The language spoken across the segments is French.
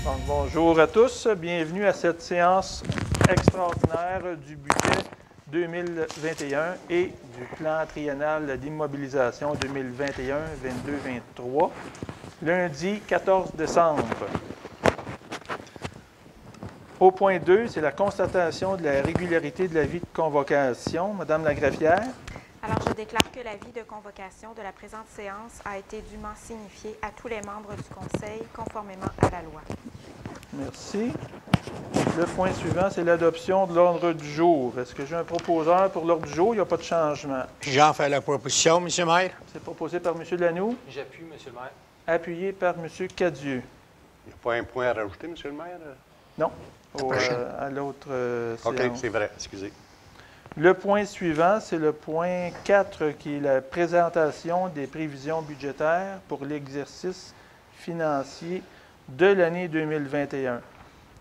Donc, bonjour à tous, bienvenue à cette séance extraordinaire du budget 2021 et du plan triennal d'immobilisation 2021, 22, 23, lundi 14 décembre. Au point 2, c'est la constatation de la régularité de l'avis de convocation. Madame la greffière. Alors, je déclare que l'avis de convocation de la présente séance a été dûment signifié à tous les membres du Conseil conformément à la loi. Merci. Le point suivant, c'est l'adoption de l'ordre du jour. Est-ce que j'ai un proposeur pour l'ordre du jour? Il n'y a pas de changement. J'en fais la proposition, M. le maire. C'est proposé par M. Lanoux. J'appuie, M. le maire. Appuyé par M. Cadieux. Il n'y a pas un point à rajouter, M. le maire? Non, à l'autre OK, séance. c'est vrai, excusez. Le point suivant, c'est le point 4, qui est la présentation des prévisions budgétaires pour l'exercice financier de l'année 2021.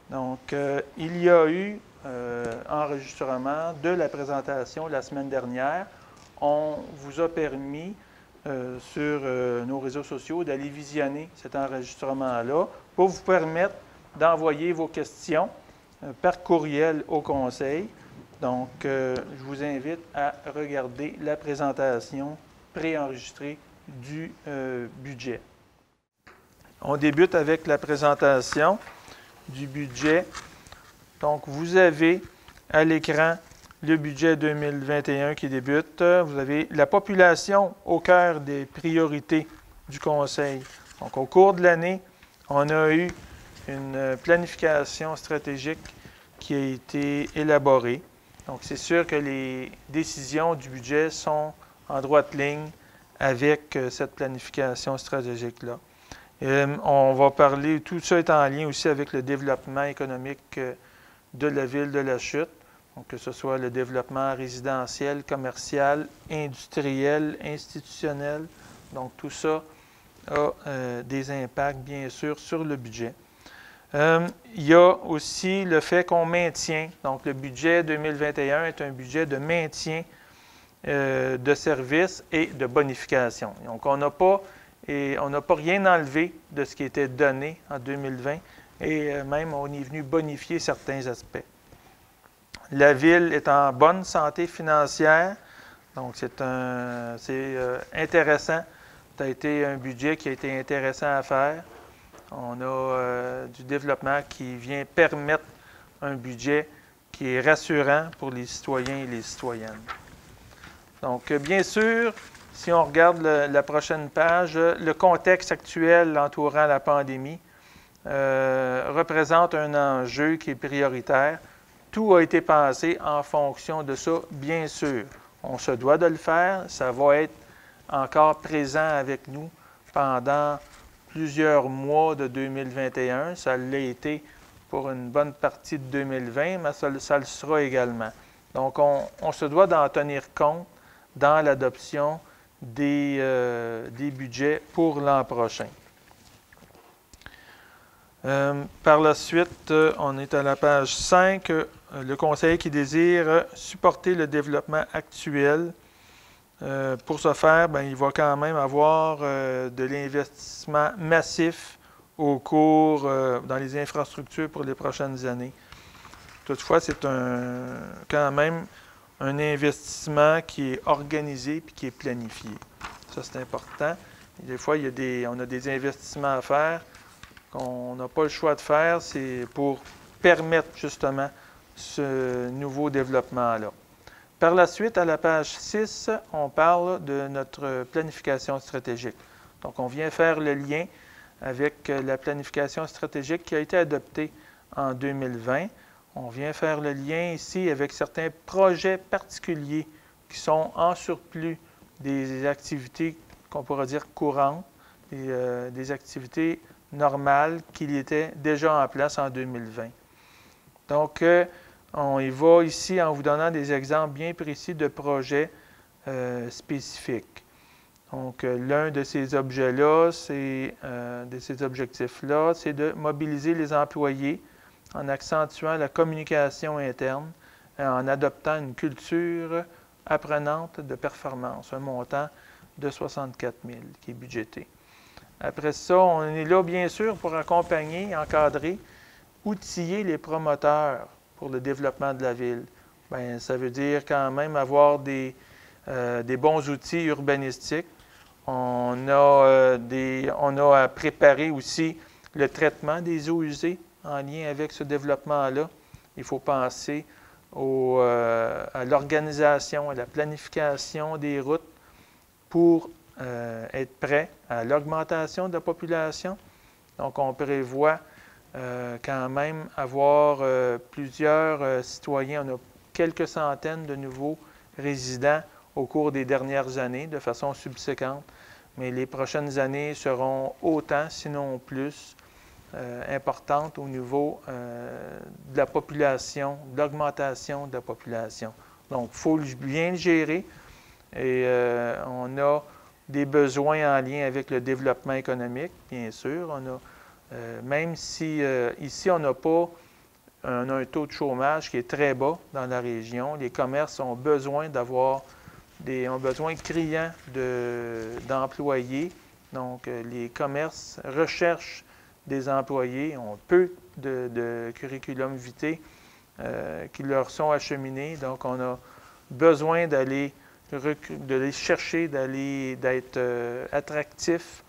Donc, il y a eu enregistrement de la présentation la semaine dernière. On vous a permis sur nos réseaux sociaux d'aller visionner cet enregistrement-là pour vous permettre d'envoyer vos questions par courriel au Conseil. Donc, je vous invite à regarder la présentation préenregistrée du budget. On débute avec la présentation du budget. Donc, vous avez à l'écran le budget 2021 qui débute. Vous avez la population au cœur des priorités du Conseil. Donc, au cours de l'année, on a eu une planification stratégique qui a été élaborée. Donc, c'est sûr que les décisions du budget sont en droite ligne avec cette planification stratégique-là. On va parler, tout ça est en lien aussi avec le développement économique de la ville de La Chute, donc que ce soit le développement résidentiel, commercial, industriel, institutionnel. Donc, tout ça a des impacts, bien sûr, sur le budget. Il y a aussi le fait qu'on maintient, donc le budget 2021 est un budget de maintien de services et de bonification. Donc, on n'a pas rien enlevé de ce qui était donné en 2020 et même on est venu bonifier certains aspects. La ville est en bonne santé financière, donc c'est intéressant. Ça a été un budget qui a été intéressant à faire. On a du développement qui vient permettre un budget qui est rassurant pour les citoyens et les citoyennes. Donc, bien sûr, si on regarde la prochaine page, le contexte actuel entourant la pandémie représente un enjeu qui est prioritaire. Tout a été pensé en fonction de ça, bien sûr. On se doit de le faire. Ça va être encore présent avec nous pendant plusieurs mois de 2021. Ça l'a été pour une bonne partie de 2020, mais ça le sera également. Donc, on se doit d'en tenir compte dans l'adoption des budgets pour l'an prochain. Par la suite, on est à la page 5, le Conseil qui désire supporter le développement actuel. Pour ce faire, il va quand même avoir de l'investissement massif au cours dans les infrastructures pour les prochaines années. Toutefois, c'est quand même un investissement qui est organisé et qui est planifié. Ça, c'est important. Et des fois, on a des investissements à faire qu'on n'a pas le choix de faire. C'est pour permettre justement ce nouveau développement-là. Par la suite, à la page 6, on parle de notre planification stratégique. Donc, on vient faire le lien avec la planification stratégique qui a été adoptée en 2020. On vient faire le lien ici avec certains projets particuliers qui sont en surplus des activités qu'on pourrait dire courantes, des activités normales qui étaient déjà en place en 2020. Donc, on y va ici en vous donnant des exemples bien précis de projets spécifiques. Donc, l'un de ces objets-là, de ces objectifs-là, c'est de mobiliser les employés en accentuant la communication interne et en adoptant une culture apprenante de performance, un montant de 64 000 qui est budgété. Après ça, on est là, bien sûr, pour accompagner, encadrer, outiller les promoteurs pour le développement de la ville. Bien, ça veut dire quand même avoir des bons outils urbanistiques. On a à préparer aussi le traitement des eaux usées en lien avec ce développement-là. Il faut penser à l'organisation, à la planification des routes pour être prêt à l'augmentation de la population. Donc, on prévoit quand même avoir plusieurs citoyens. On a quelques centaines de nouveaux résidents au cours des dernières années, de façon subséquente. Mais les prochaines années seront autant, sinon plus, importantes au niveau de la population, de l'augmentation de la population. Donc, il faut bien le gérer et on a des besoins en lien avec le développement économique, bien sûr. On a, même si ici, on n'a pas un taux de chômage qui est très bas dans la région, les commerces ont besoin ont besoin criant d'employés. Donc, les commerces recherchent des employés, ont peu de curriculum vitae qui leur sont acheminés. Donc, on a besoin d'aller chercher, d'être attractif.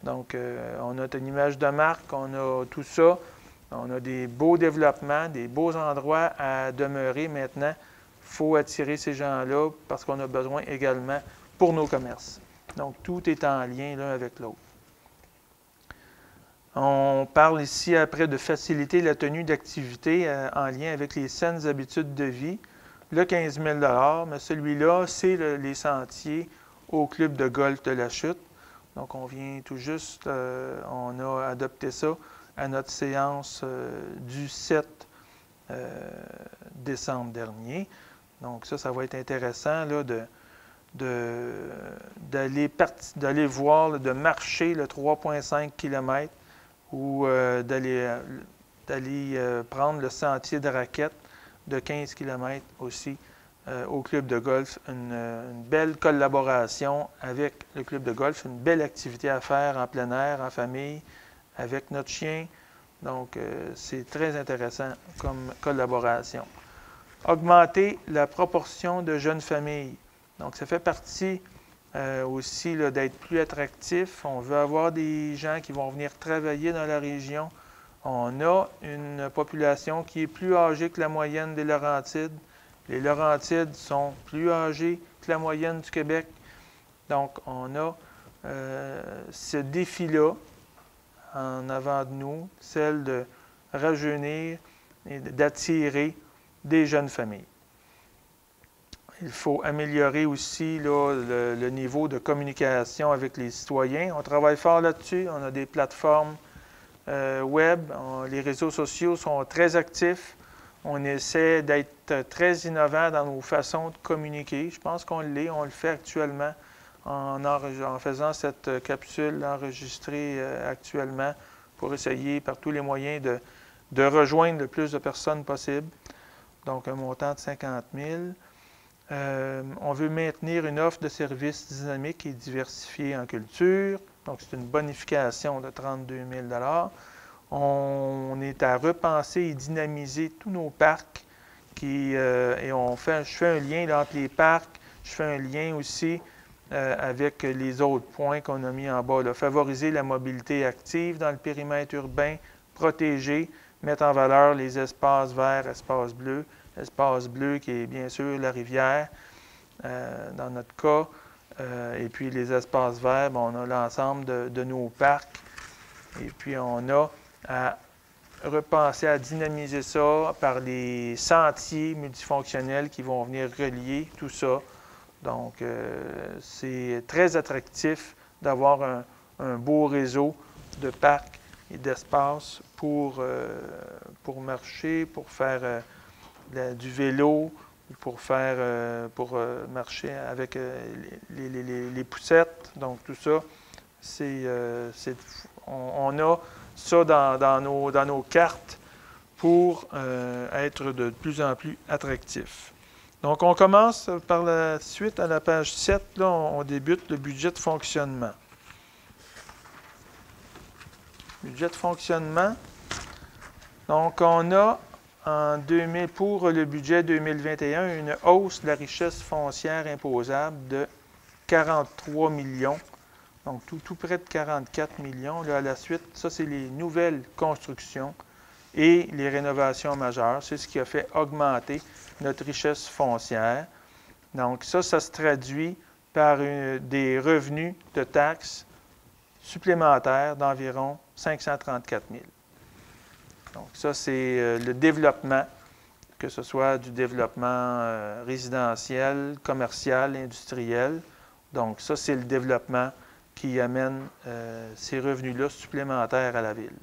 Donc, on a une image de marque, on a tout ça. On a des beaux développements, des beaux endroits à demeurer maintenant. Il faut attirer ces gens-là parce qu'on a besoin également pour nos commerces. Donc, tout est en lien l'un avec l'autre. On parle ici après de faciliter la tenue d'activités en lien avec les saines habitudes de vie. Le 15 000 $, mais celui-là, c'est les sentiers au club de golf de la Chute. Donc, on vient tout juste, on a adopté ça à notre séance du 7 décembre dernier. Donc, ça va être intéressant là, d'aller voir, de marcher le 3,5 km ou d'aller prendre le sentier de raquettes de 15 km aussi au club de golf. Une belle collaboration avec le club de golf, une belle activité à faire en plein air, en famille, avec notre chien. Donc, c'est très intéressant comme collaboration. Augmenter la proportion de jeunes familles. Donc, ça fait partie aussi d'être plus attractif. On veut avoir des gens qui vont venir travailler dans la région. On a une population qui est plus âgée que la moyenne des Laurentides. Les Laurentides sont plus âgés que la moyenne du Québec. Donc, on a ce défi-là en avant de nous, celle de rajeunir et d'attirer des jeunes familles. Il faut améliorer aussi là, le niveau de communication avec les citoyens. On travaille fort là-dessus. On a des plateformes web. Les réseaux sociaux sont très actifs. On essaie d'être très innovant dans nos façons de communiquer. Je pense qu'on l'est. On le fait actuellement en faisant cette capsule enregistrée actuellement pour essayer par tous les moyens de rejoindre le plus de personnes possible. Donc, un montant de 50 000. On veut maintenir une offre de services dynamique et diversifiée en culture. Donc, c'est une bonification de 32 000 $. On est à repenser et dynamiser tous nos parcs. Et je fais un lien là, entre les parcs. Je fais un lien aussi avec les autres points qu'on a mis en bas. Là. Favoriser la mobilité active dans le périmètre urbain, protéger, mettre en valeur les espaces verts, espaces bleus. Espace bleu qui est bien sûr la rivière, dans notre cas. Et puis les espaces verts, on a l'ensemble de nos parcs. Et puis on a à repenser, à dynamiser ça par les sentiers multifonctionnels qui vont venir relier tout ça. Donc, c'est très attractif d'avoir un beau réseau de parcs et d'espaces pour marcher, pour faire du vélo, pour marcher avec les poussettes. Donc, tout ça, on a ça dans nos cartes pour être de plus en plus attractif. Donc, on commence par la suite à la page 7. Là, on débute le budget de fonctionnement. Budget de fonctionnement. Donc, on a pour le budget 2021 une hausse de la richesse foncière imposable de 43 millions. Donc, tout près de 44 millions. Là, à la suite, ça, c'est les nouvelles constructions et les rénovations majeures. C'est ce qui a fait augmenter notre richesse foncière. Donc, ça se traduit par des revenus de taxes supplémentaires d'environ 534 000. Donc, ça, c'est le développement, que ce soit du développement résidentiel, commercial, industriel. Donc, ça, c'est le développement qui amène ces revenus-là supplémentaires à la Ville.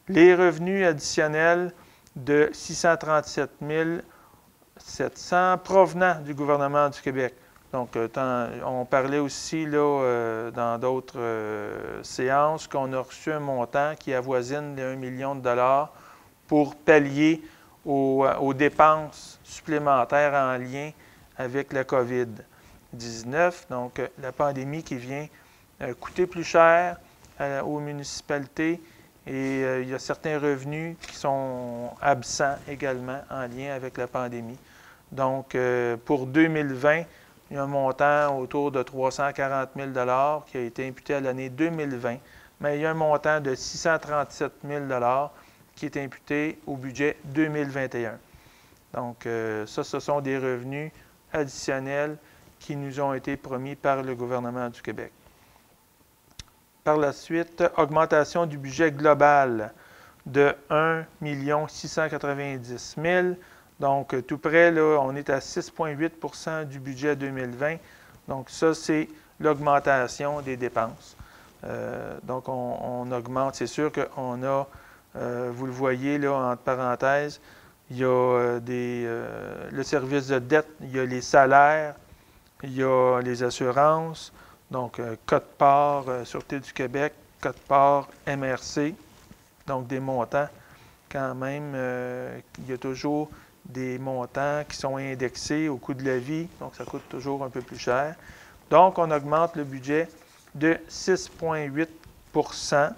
Les revenus additionnels de 637 700 provenant du gouvernement du Québec. Donc, on parlait aussi là, dans d'autres séances qu'on a reçu un montant qui avoisine les 1 million de dollars pour pallier aux dépenses supplémentaires en lien avec la COVID-19. Donc, la pandémie qui vient coûter plus cher aux municipalités et il y a certains revenus qui sont absents également en lien avec la pandémie. Donc, pour 2020, il y a un montant autour de 340 000 $ qui a été imputé à l'année 2020, mais il y a un montant de 637 000 $ qui est imputé au budget 2021. Donc, ça, ce sont des revenus additionnels qui nous ont été promis par le gouvernement du Québec. Par la suite, augmentation du budget global de 1 690 000 $. Donc, tout près, là, on est à 6,8 % du budget 2020. Donc, ça, c'est l'augmentation des dépenses. Donc, on augmente. C'est sûr qu'on a, vous le voyez, là, entre parenthèses, il y a le service de dette, il y a les salaires, il y a les assurances, donc Quote-part, Sûreté du Québec, Quote-part, MRC, donc des montants quand même, il y a toujours des montants qui sont indexés au coût de la vie, donc ça coûte toujours un peu plus cher. Donc, on augmente le budget de 6,8 %.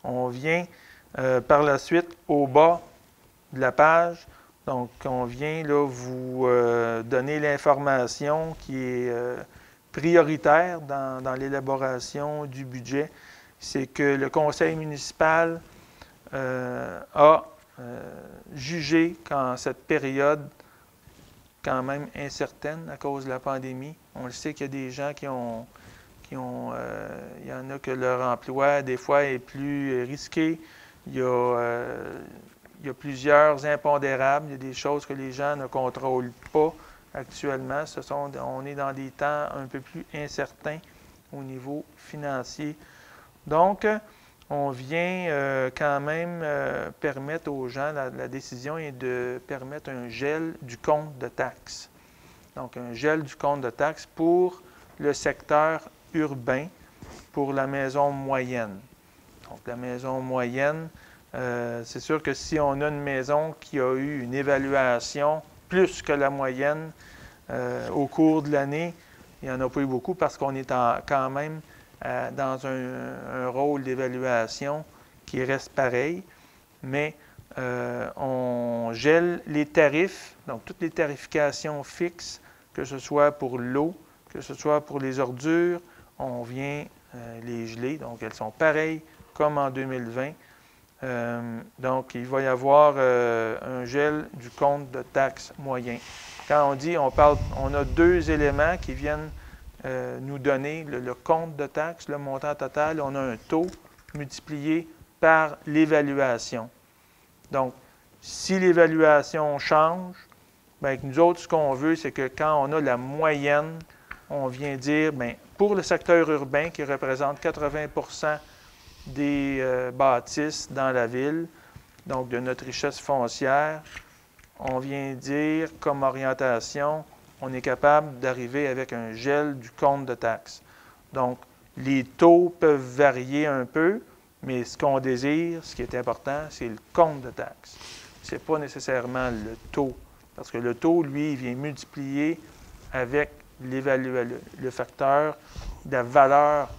On vient par la suite au bas de la page. Donc, on vient là, vous donner l'information qui est prioritaire dans l'élaboration du budget. C'est que le conseil municipal a jugé qu'en cette période quand même incertaine à cause de la pandémie, on le sait qu'il y a des gens il y en a que leur emploi des fois est plus risqué, il y a plusieurs impondérables, il y a des choses que les gens ne contrôlent pas actuellement. On est dans des temps un peu plus incertains au niveau financier. Donc, on vient quand même permettre aux gens, la décision est de permettre un gel du compte de taxes. Donc, un gel du compte de taxes pour le secteur urbain, pour la maison moyenne. Donc, la maison moyenne, c'est sûr que si on a une maison qui a eu une évaluation plus que la moyenne au cours de l'année, il n'y en a pas eu beaucoup parce qu'on est quand même dans un rôle d'évaluation qui reste pareil, mais on gèle les tarifs, donc toutes les tarifications fixes, que ce soit pour l'eau, que ce soit pour les ordures, on vient les geler, donc elles sont pareilles comme en 2020. Donc, il va y avoir un gel du compte de taxes moyen. Quand on dit, on a deux éléments qui viennent nous donner le compte de taxes, le montant total, on a un taux multiplié par l'évaluation. Donc, si l'évaluation change, bien, nous autres, ce qu'on veut, c'est que quand on a la moyenne, on vient dire, bien, pour le secteur urbain qui représente 80 % des bâtisses dans la ville, donc de notre richesse foncière, on vient dire comme orientation, on est capable d'arriver avec un gel du compte de taxes. Donc, les taux peuvent varier un peu, mais ce qu'on désire, ce qui est important, c'est le compte de taxes. Ce n'est pas nécessairement le taux, parce que le taux, lui, il vient multiplier avec le facteur de la valeur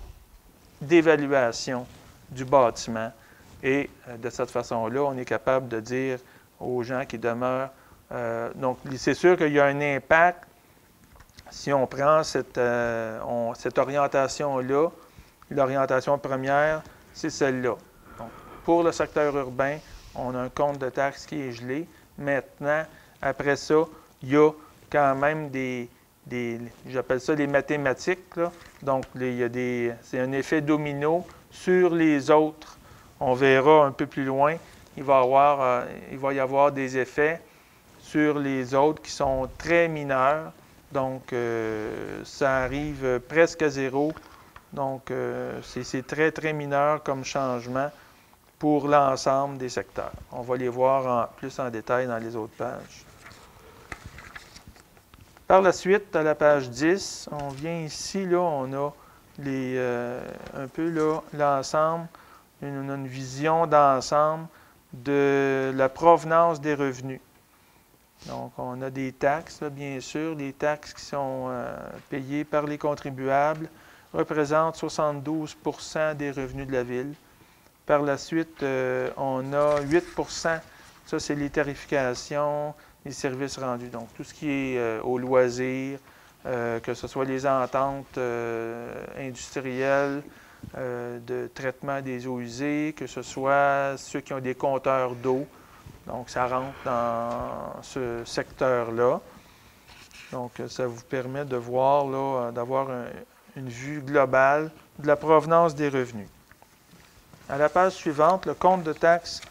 d'évaluation du bâtiment. Et de cette façon-là, on est capable de dire aux gens qui demeurent. Donc, c'est sûr qu'il y a un impact si on prend cette orientation-là. L'orientation première, c'est celle-là. Donc, pour le secteur urbain, on a un compte de taxes qui est gelé. Maintenant, après ça, il y a quand même j'appelle ça des mathématiques, là. Donc, c'est un effet domino sur les autres. On verra un peu plus loin, il va y avoir des effets sur les autres qui sont très mineurs. Donc, ça arrive presque à zéro. Donc, c'est très, très mineur comme changement pour l'ensemble des secteurs. On va les voir plus en détail dans les autres pages. Par la suite, à la page 10, on vient ici, là, on a un peu l'ensemble, on a une vision d'ensemble de la provenance des revenus. Donc, on a des taxes, là, bien sûr. Les taxes qui sont payées par les contribuables représentent 72 % des revenus de la Ville. Par la suite, on a 8 % ça, c'est les tarifications, les services rendus. Donc, tout ce qui est au loisir, que ce soit les ententes industrielles de traitement des eaux usées, que ce soit ceux qui ont des compteurs d'eau. Donc, ça rentre dans ce secteur-là. Donc, ça vous permet de voir, là, d'avoir une vue globale de la provenance des revenus. À la page suivante, le compte de taxes.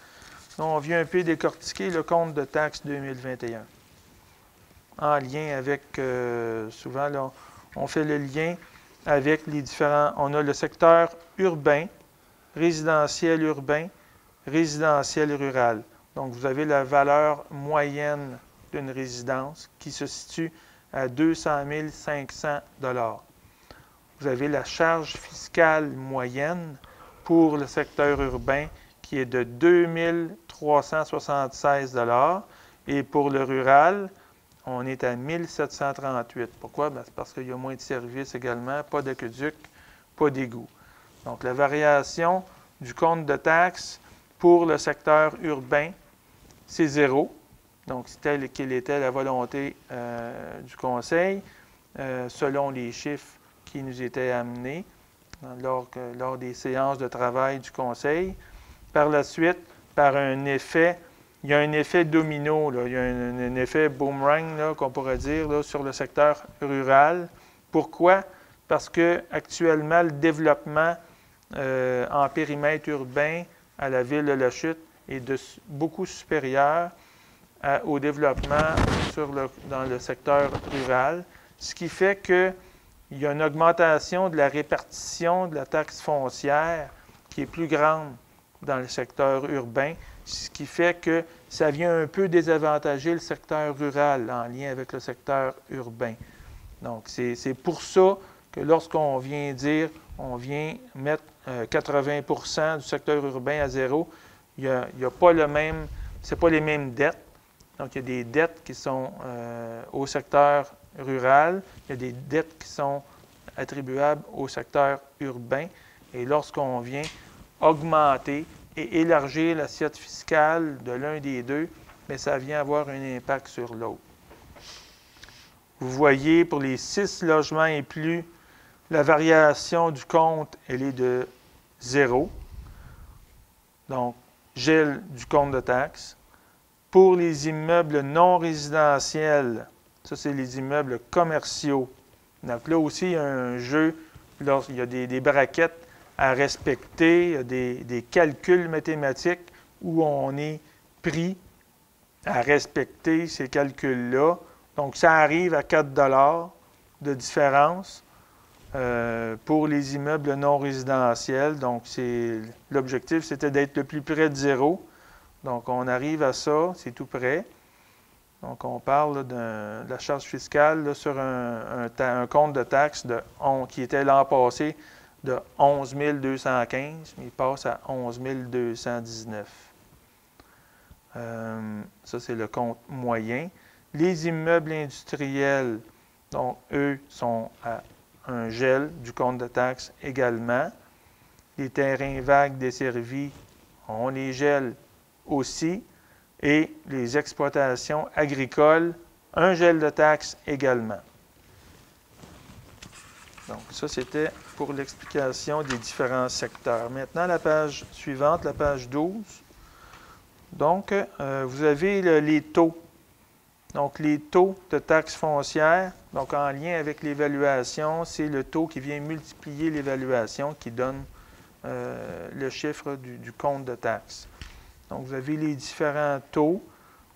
On vient un peu décortiquer le compte de taxes 2021. En lien avec, souvent, là, on fait le lien avec les différents. On a le secteur urbain, résidentiel urbain, résidentiel rural. Donc, vous avez la valeur moyenne d'une résidence qui se situe à 200 500 $. Vous avez la charge fiscale moyenne pour le secteur urbain qui est de 2 376 $. Et pour le rural, on est à 1 738. Pourquoi? Bien, c'est parce qu'il y a moins de services également, pas d'aqueduc, pas d'égout. Donc, la variation du compte de taxes pour le secteur urbain, c'est 0. Donc, c'est tel qu'il était la volonté du Conseil, selon les chiffres qui nous étaient amenés lors des séances de travail du Conseil. Par la suite, par un effet, il y a un effet domino, là, il y a un effet boomerang, là, qu'on pourrait dire, là, sur le secteur rural. Pourquoi? Parce qu'actuellement, le développement en périmètre urbain à la ville de La Chute est beaucoup supérieur au développement dans le secteur rural, ce qui fait qu'il y a une augmentation de la répartition de la taxe foncière qui est plus grande dans le secteur urbain, ce qui fait que ça vient un peu désavantager le secteur rural en lien avec le secteur urbain. Donc, c'est pour ça que lorsqu'on vient dire, on vient mettre 80 % du secteur urbain à zéro, il n'y a pas c'est pas les mêmes dettes. Donc, il y a des dettes qui sont au secteur rural, il y a des dettes qui sont attribuables au secteur urbain. Et lorsqu'on vient augmenter et élargir l'assiette fiscale de l'un des deux, mais ça vient avoir un impact sur l'autre. Vous voyez, pour les 6 logements et plus, la variation du compte, elle est de 0. Donc, gel du compte de taxes. Pour les immeubles non résidentiels, ça, c'est les immeubles commerciaux. Donc, là aussi, il y a un jeu, il y a des braquettes à respecter, il y a des calculs mathématiques où on est pris à respecter ces calculs-là. Donc, ça arrive à 4 $ de différence pour les immeubles non résidentiels. Donc, l'objectif, c'était d'être le plus près de 0. Donc, on arrive à ça, c'est tout près. Donc, on parle là, de la charge fiscale là, sur un compte de taxes qui était l'an passé de 11 215, mais il passe à 11 219. Ça, c'est le compte moyen. Les immeubles industriels, donc, eux, sont à un gel du compte de taxes également. Les terrains vagues desservis, on les gèle aussi. Et les exploitations agricoles, un gel de taxes également. Donc, ça, c'était pour l'explication des différents secteurs. Maintenant, la page suivante, la page 12. Donc, vous avez les taux. Donc, les taux de taxes foncières, donc en lien avec l'évaluation, c'est le taux qui vient multiplier l'évaluation qui donne le chiffre du compte de taxes. Donc, vous avez les différents taux.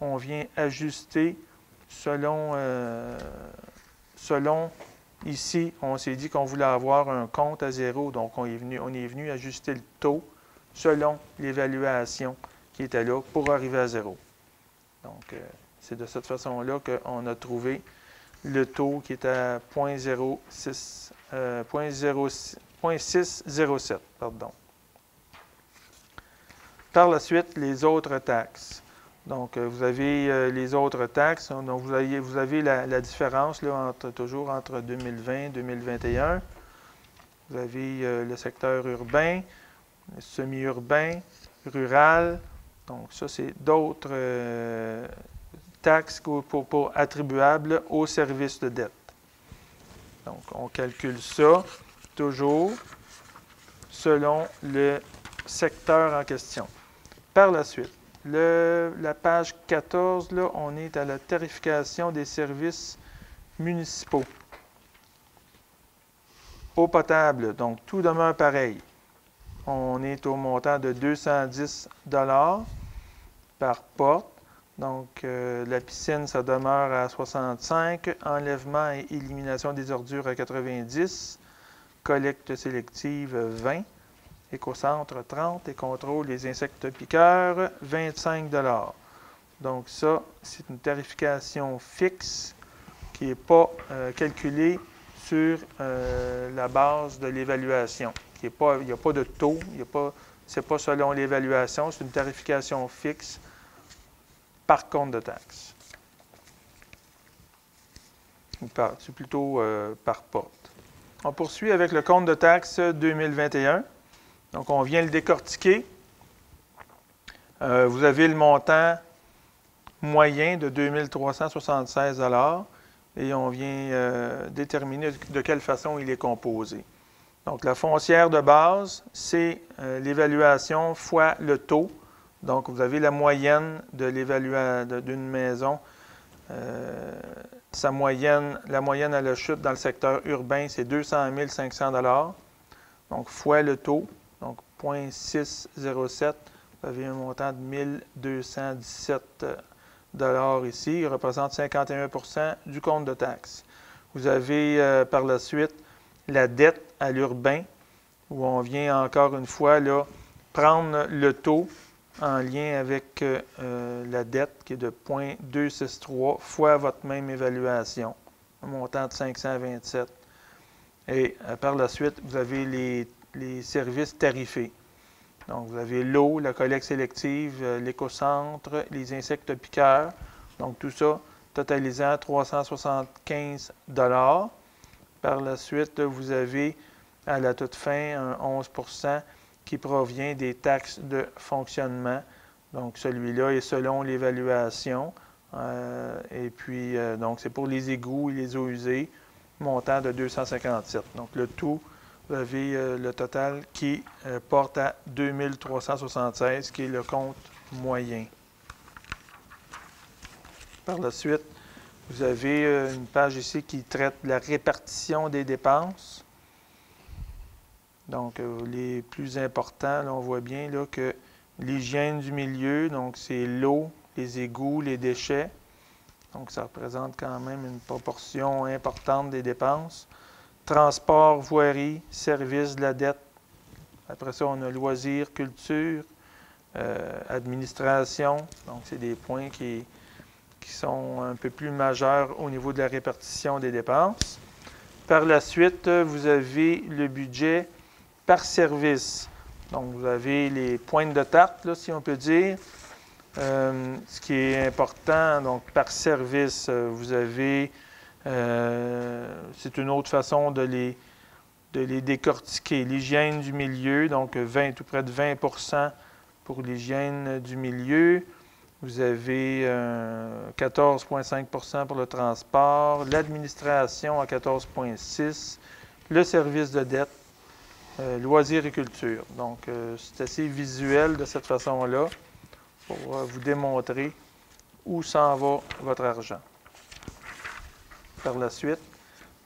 On vient ajuster selon ici, on s'est dit qu'on voulait avoir un compte à zéro. Donc, on est venu ajuster le taux selon l'évaluation qui était là pour arriver à zéro. Donc, c'est de cette façon-là qu'on a trouvé le taux qui est à 0.607. Pardon. Par la suite, les autres taxes. Donc, vous avez les autres taxes. Donc, vous avez la différence là, toujours entre 2020 et 2021. Vous avez le secteur urbain, semi-urbain, rural. Donc, ça, c'est d'autres taxes attribuables aux services de dette. Donc, on calcule ça toujours selon le secteur en question. Par la suite, la page 14, là, on est à la tarification des services municipaux. Eau potable, donc tout demeure pareil. On est au montant de 210 $ par porte. Donc, la piscine, ça demeure à 65 $. Enlèvement et élimination des ordures à 90 $. Collecte sélective, 20 $. Écocentre, 30 $. Et contrôle des insectes piqueurs, 25 $. Donc, ça, c'est une tarification fixe qui n'est pas calculée sur la base de l'évaluation. Il n'y a pas de taux, ce n'est pas selon l'évaluation, c'est une tarification fixe par compte de taxe. C'est plutôt par porte. On poursuit avec le compte de taxe 2021. Donc, on vient le décortiquer. Vous avez le montant moyen de 2 376 $ et on vient déterminer de quelle façon il est composé. Donc, la foncière de base, c'est l'évaluation fois le taux. Donc, vous avez la moyenne d'une maison. La moyenne à la chute dans le secteur urbain, c'est 200 500 $. Donc, fois le taux. Donc, 0.607, vous avez un montant de 1 217 $ ici. Il représente 51 % du compte de taxe. Vous avez par la suite la dette à l'urbain, où on vient encore une fois là, prendre le taux en lien avec la dette qui est de 0.263 fois votre même évaluation, un montant de 527. Et par la suite, vous avez les services tarifés. Donc, vous avez l'eau, la collecte sélective, l'écocentre, les insectes piqueurs. Donc, tout ça totalisant 375 $. Par la suite, vous avez à la toute fin un 11 % qui provient des taxes de fonctionnement. Donc, celui-là est selon l'évaluation. Et puis, donc, c'est pour les égouts et les eaux usées, montant de 257. Donc, le tout, vous avez le total qui porte à 2 376, qui est le compte moyen. Par la suite, vous avez une page ici qui traite de la répartition des dépenses. Donc, les plus importants, là, on voit bien là, que l'hygiène du milieu, donc c'est l'eau, les égouts, les déchets. Donc, ça représente quand même une proportion importante des dépenses. Transport, voirie, services de la dette. Après ça, on a loisirs, culture, administration. Donc, c'est des points qui sont un peu plus majeurs au niveau de la répartition des dépenses. Par la suite, vous avez le budget par service. Donc, vous avez les pointes de tarte, là, si on peut dire. Ce qui est important, donc, par service, vous avez... c'est une autre façon de de les décortiquer. L'hygiène du milieu, donc tout près de 20 pour l'hygiène du milieu. Vous avez 14,5 pour le transport, l'administration à 14,6 le service de dette, loisirs et culture. Donc, c'est assez visuel de cette façon-là pour vous démontrer où s'en va votre argent. Par la suite,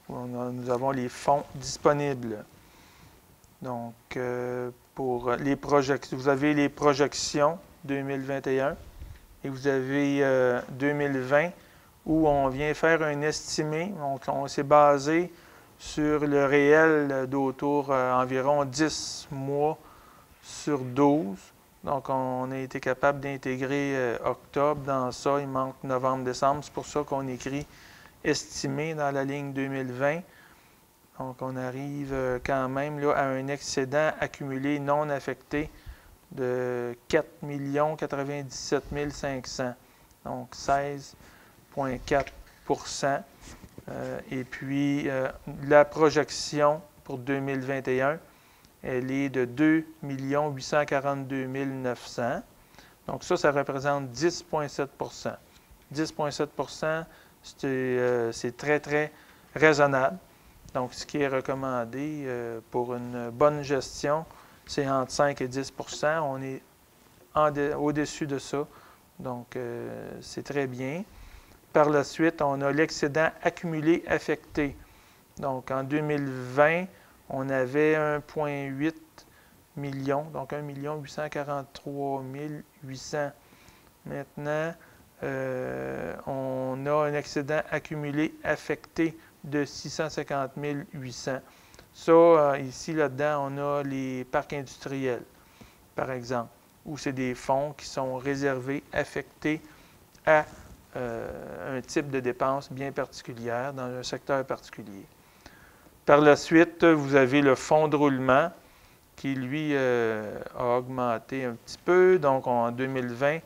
nous avons les fonds disponibles. Donc, pour les projections, vous avez les projections 2021 et vous avez 2020 où on vient faire un estimé. Donc, on s'est basé sur le réel d'autour environ 10 mois sur 12. Donc, on a été capable d'intégrer octobre dans ça. Il manque novembre, décembre. C'est pour ça qu'on écrit estimé dans la ligne 2020. Donc, on arrive quand même là, à un excédent accumulé non affecté de 4 097 500. Donc, 16,4 %. Et puis, la projection pour 2021, elle est de 2 842 900. Donc, ça représente 10,7 %. 10,7 %, c'est très, très raisonnable. Donc, ce qui est recommandé pour une bonne gestion, c'est entre 5 et 10 % On est au-dessus de ça. Donc, c'est très bien. Par la suite, on a l'excédent accumulé affecté. Donc, en 2020, on avait 1,8 million, donc 1 843 800. Maintenant, on a un excédent accumulé affecté de 650 800. Ça, ici, là-dedans, on a les parcs industriels, par exemple, où c'est des fonds qui sont réservés, affectés à un type de dépense bien particulière dans un secteur particulier. Par la suite, vous avez le fonds de roulement qui, lui, a augmenté un petit peu. Donc, en 2020,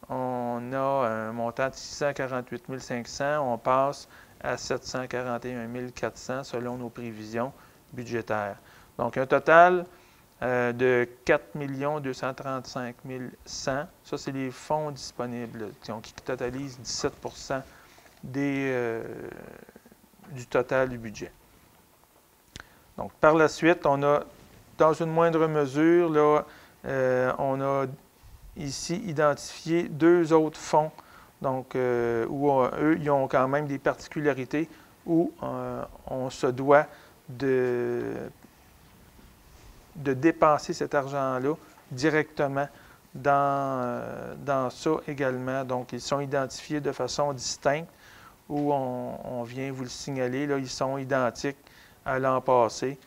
on a un montant de 648 500. On passe à 741 400 selon nos prévisions budgétaires. Donc, un total de 4 235 100. Ça, c'est les fonds disponibles qui totalisent 17 du total du budget. Donc, par la suite, on a, dans une moindre mesure, là, on a ici identifié 2 autres fonds, donc, où eux, ils ont quand même des particularités où on se doit de dépenser cet argent-là directement dans ça également. Donc, ils sont identifiés de façon distincte où on vient vous le signaler. Là, ils sont identiques à l'an passé.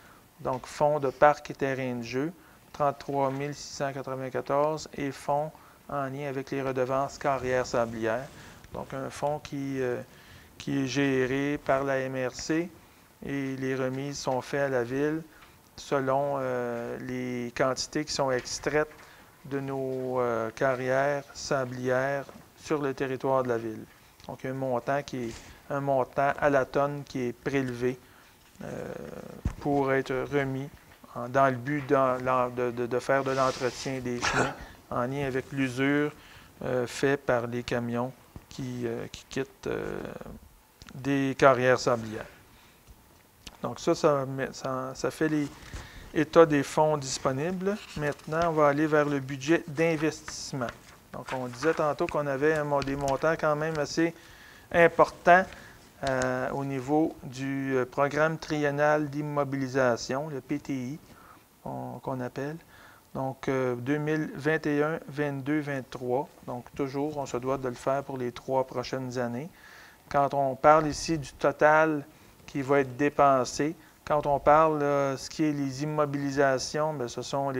Donc, fonds de parcs et terrains de jeu, 33 694 et fonds en lien avec les redevances carrières sablières. Donc, un fonds qui est géré par la MRC et les remises sont faites à la Ville selon les quantités qui sont extraites de nos carrières sablières sur le territoire de la Ville. Donc, un montant à la tonne qui est prélevé pour être remis dans le but de faire de l'entretien des chemins en lien avec l'usure fait par les camions qui quittent des carrières sablières. Donc ça fait l'état des fonds disponibles. Maintenant, on va aller vers le budget d'investissement. Donc, on disait tantôt qu'on avait des montants quand même assez importants au niveau du programme triennal d'immobilisation, le PTI, qu'on appelle. Donc, 2021, 22, 23. Donc, toujours, on se doit de le faire pour les 3 prochaines années. Quand on parle ici du total qui va être dépensé, quand on parle ce qui est les immobilisations, bien, ce sont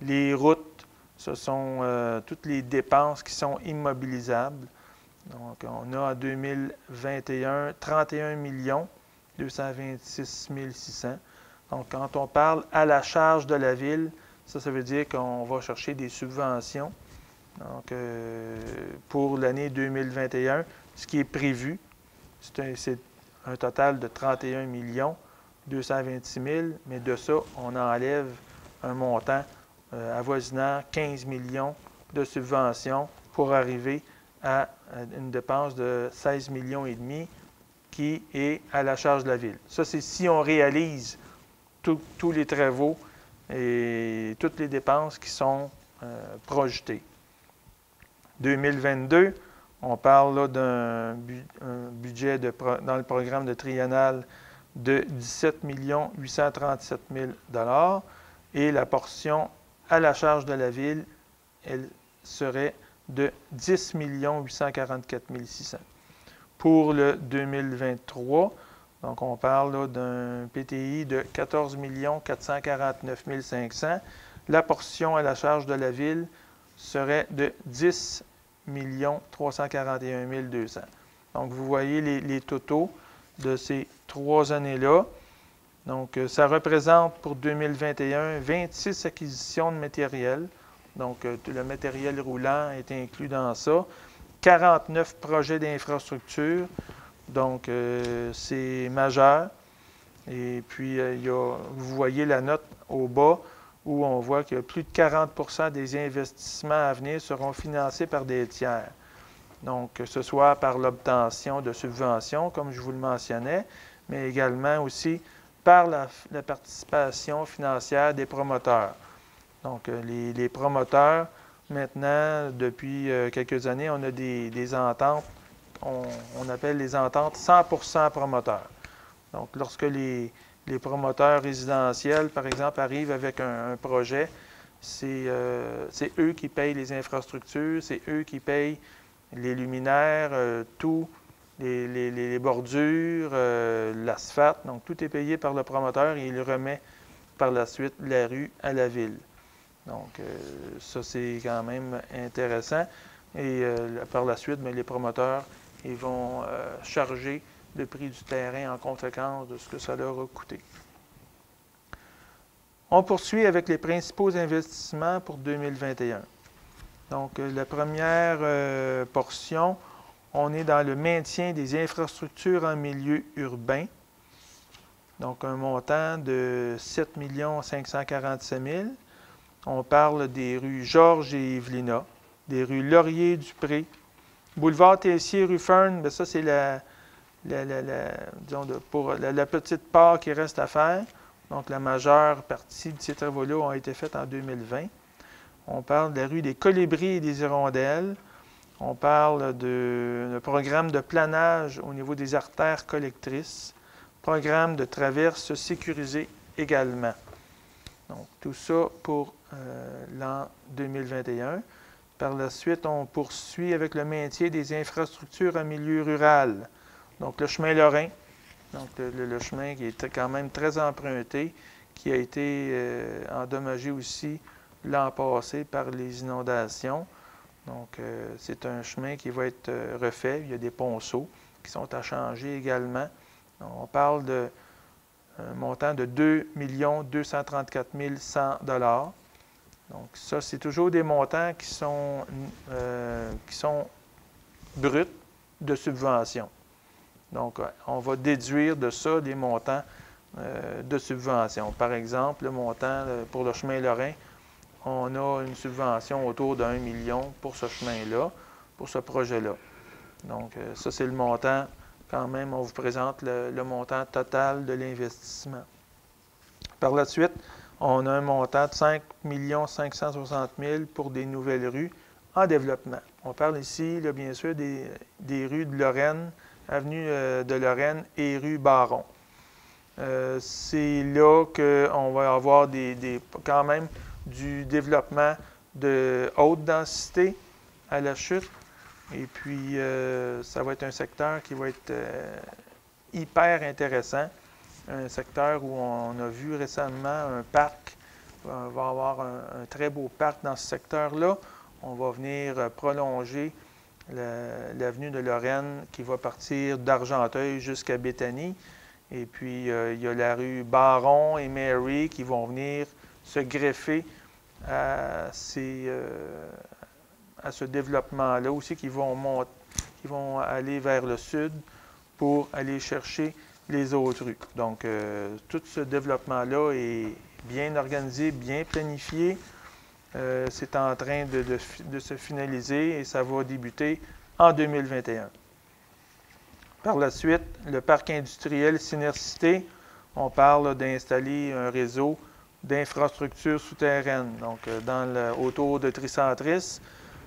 les routes, ce sont toutes les dépenses qui sont immobilisables. Donc, on a en 2021 31 226 600. Donc, quand on parle à la charge de la Ville, ça veut dire qu'on va chercher des subventions. Donc, pour l'année 2021, ce qui est prévu, c'est un total de 31 millions. 226 000, mais de ça, on enlève un montant avoisinant 15 millions de subventions pour arriver à une dépense de 16 millions et demi qui est à la charge de la Ville. Ça, c'est si on réalise tous les travaux et toutes les dépenses qui sont projetées. 2022, on parle là d'un budget dans le programme de triennal de 17 837 000 $ et la portion à la charge de la Ville, elle serait de 10 844 600. Pour le 2023, donc on parle d'un PTI de 14 449 500. La portion à la charge de la Ville serait de 10 341 200. Donc, vous voyez les totaux de ces 3 années-là. Donc, ça représente pour 2021 26 acquisitions de matériel. Donc, le matériel roulant est inclus dans ça. 49 projets d'infrastructure. Donc, c'est majeur. Et puis, vous voyez la note au bas où on voit que plus de 40 % des investissements à venir seront financés par des tiers. Donc, que ce soit par l'obtention de subventions, comme je vous le mentionnais, mais également aussi par la participation financière des promoteurs. Donc, les promoteurs, maintenant, depuis quelques années, on a des ententes, on appelle les ententes 100% promoteurs. Donc, lorsque les promoteurs résidentiels, par exemple, arrivent avec un projet, c'est eux qui payent les infrastructures, c'est eux qui payent les luminaires, tout, les bordures, l'asphalte. Donc, tout est payé par le promoteur et il remet par la suite la rue à la Ville. Donc, ça, c'est quand même intéressant. Et par la suite, les promoteurs, ils vont charger le prix du terrain en conséquence de ce que ça leur a coûté. On poursuit avec les principaux investissements pour 2021. Donc, la première portion, on est dans le maintien des infrastructures en milieu urbain. Donc, un montant de 7 547 000. On parle des rues Georges et Evelina, des rues Laurier-Dupré, boulevard Tessier, rue Fern, bien ça, c'est la petite part qui reste à faire. Donc, la majeure partie de ces travaux-là ont été faits en 2020. On parle de la rue des Colibris et des Hirondelles. On parle d'un programme de planage au niveau des artères collectrices. Programme de traverse sécurisé également. Donc, tout ça pour l'an 2021. Par la suite, on poursuit avec le maintien des infrastructures en milieu rural. Donc, le chemin Lorrain, donc le chemin qui était quand même très emprunté, qui a été endommagé aussi l'an passé par les inondations. Donc, c'est un chemin qui va être refait. Il y a des ponceaux qui sont à changer également. On parle d'un montant de 2 234 100 $. Donc, ça, c'est toujours des montants qui sont bruts de subvention. Donc, on va déduire de ça des montants de subvention. Par exemple, le montant pour le chemin Lorrain, on a une subvention autour de 1 million pour ce chemin-là, pour ce projet-là. Donc, ça, c'est le montant, quand même, on vous présente le montant total de l'investissement. Par la suite, on a un montant de 5 560 000 pour des nouvelles rues en développement. On parle ici, là, bien sûr, des rues de Lorraine, avenue de Lorraine et rue Baron. C'est là qu'on va avoir quand même du développement de haute densité à la chute. Et puis, ça va être un secteur qui va être hyper intéressant. Un secteur où on a vu récemment un parc. On va avoir un très beau parc dans ce secteur-là. On va venir prolonger l'avenue de Lorraine qui va partir d'Argenteuil jusqu'à Béthanie. Et puis, il y a la rue Baron et Mary qui vont venir se greffer à ce développement-là aussi, qui vont aller vers le sud pour aller chercher les autres rues. Donc, tout ce développement-là est bien organisé, bien planifié. C'est en train de se finaliser et ça va débuter en 2021. Par la suite, le parc industriel Synercité, on parle d'installer un réseau d'infrastructures souterraines. Donc, autour de Tricentris,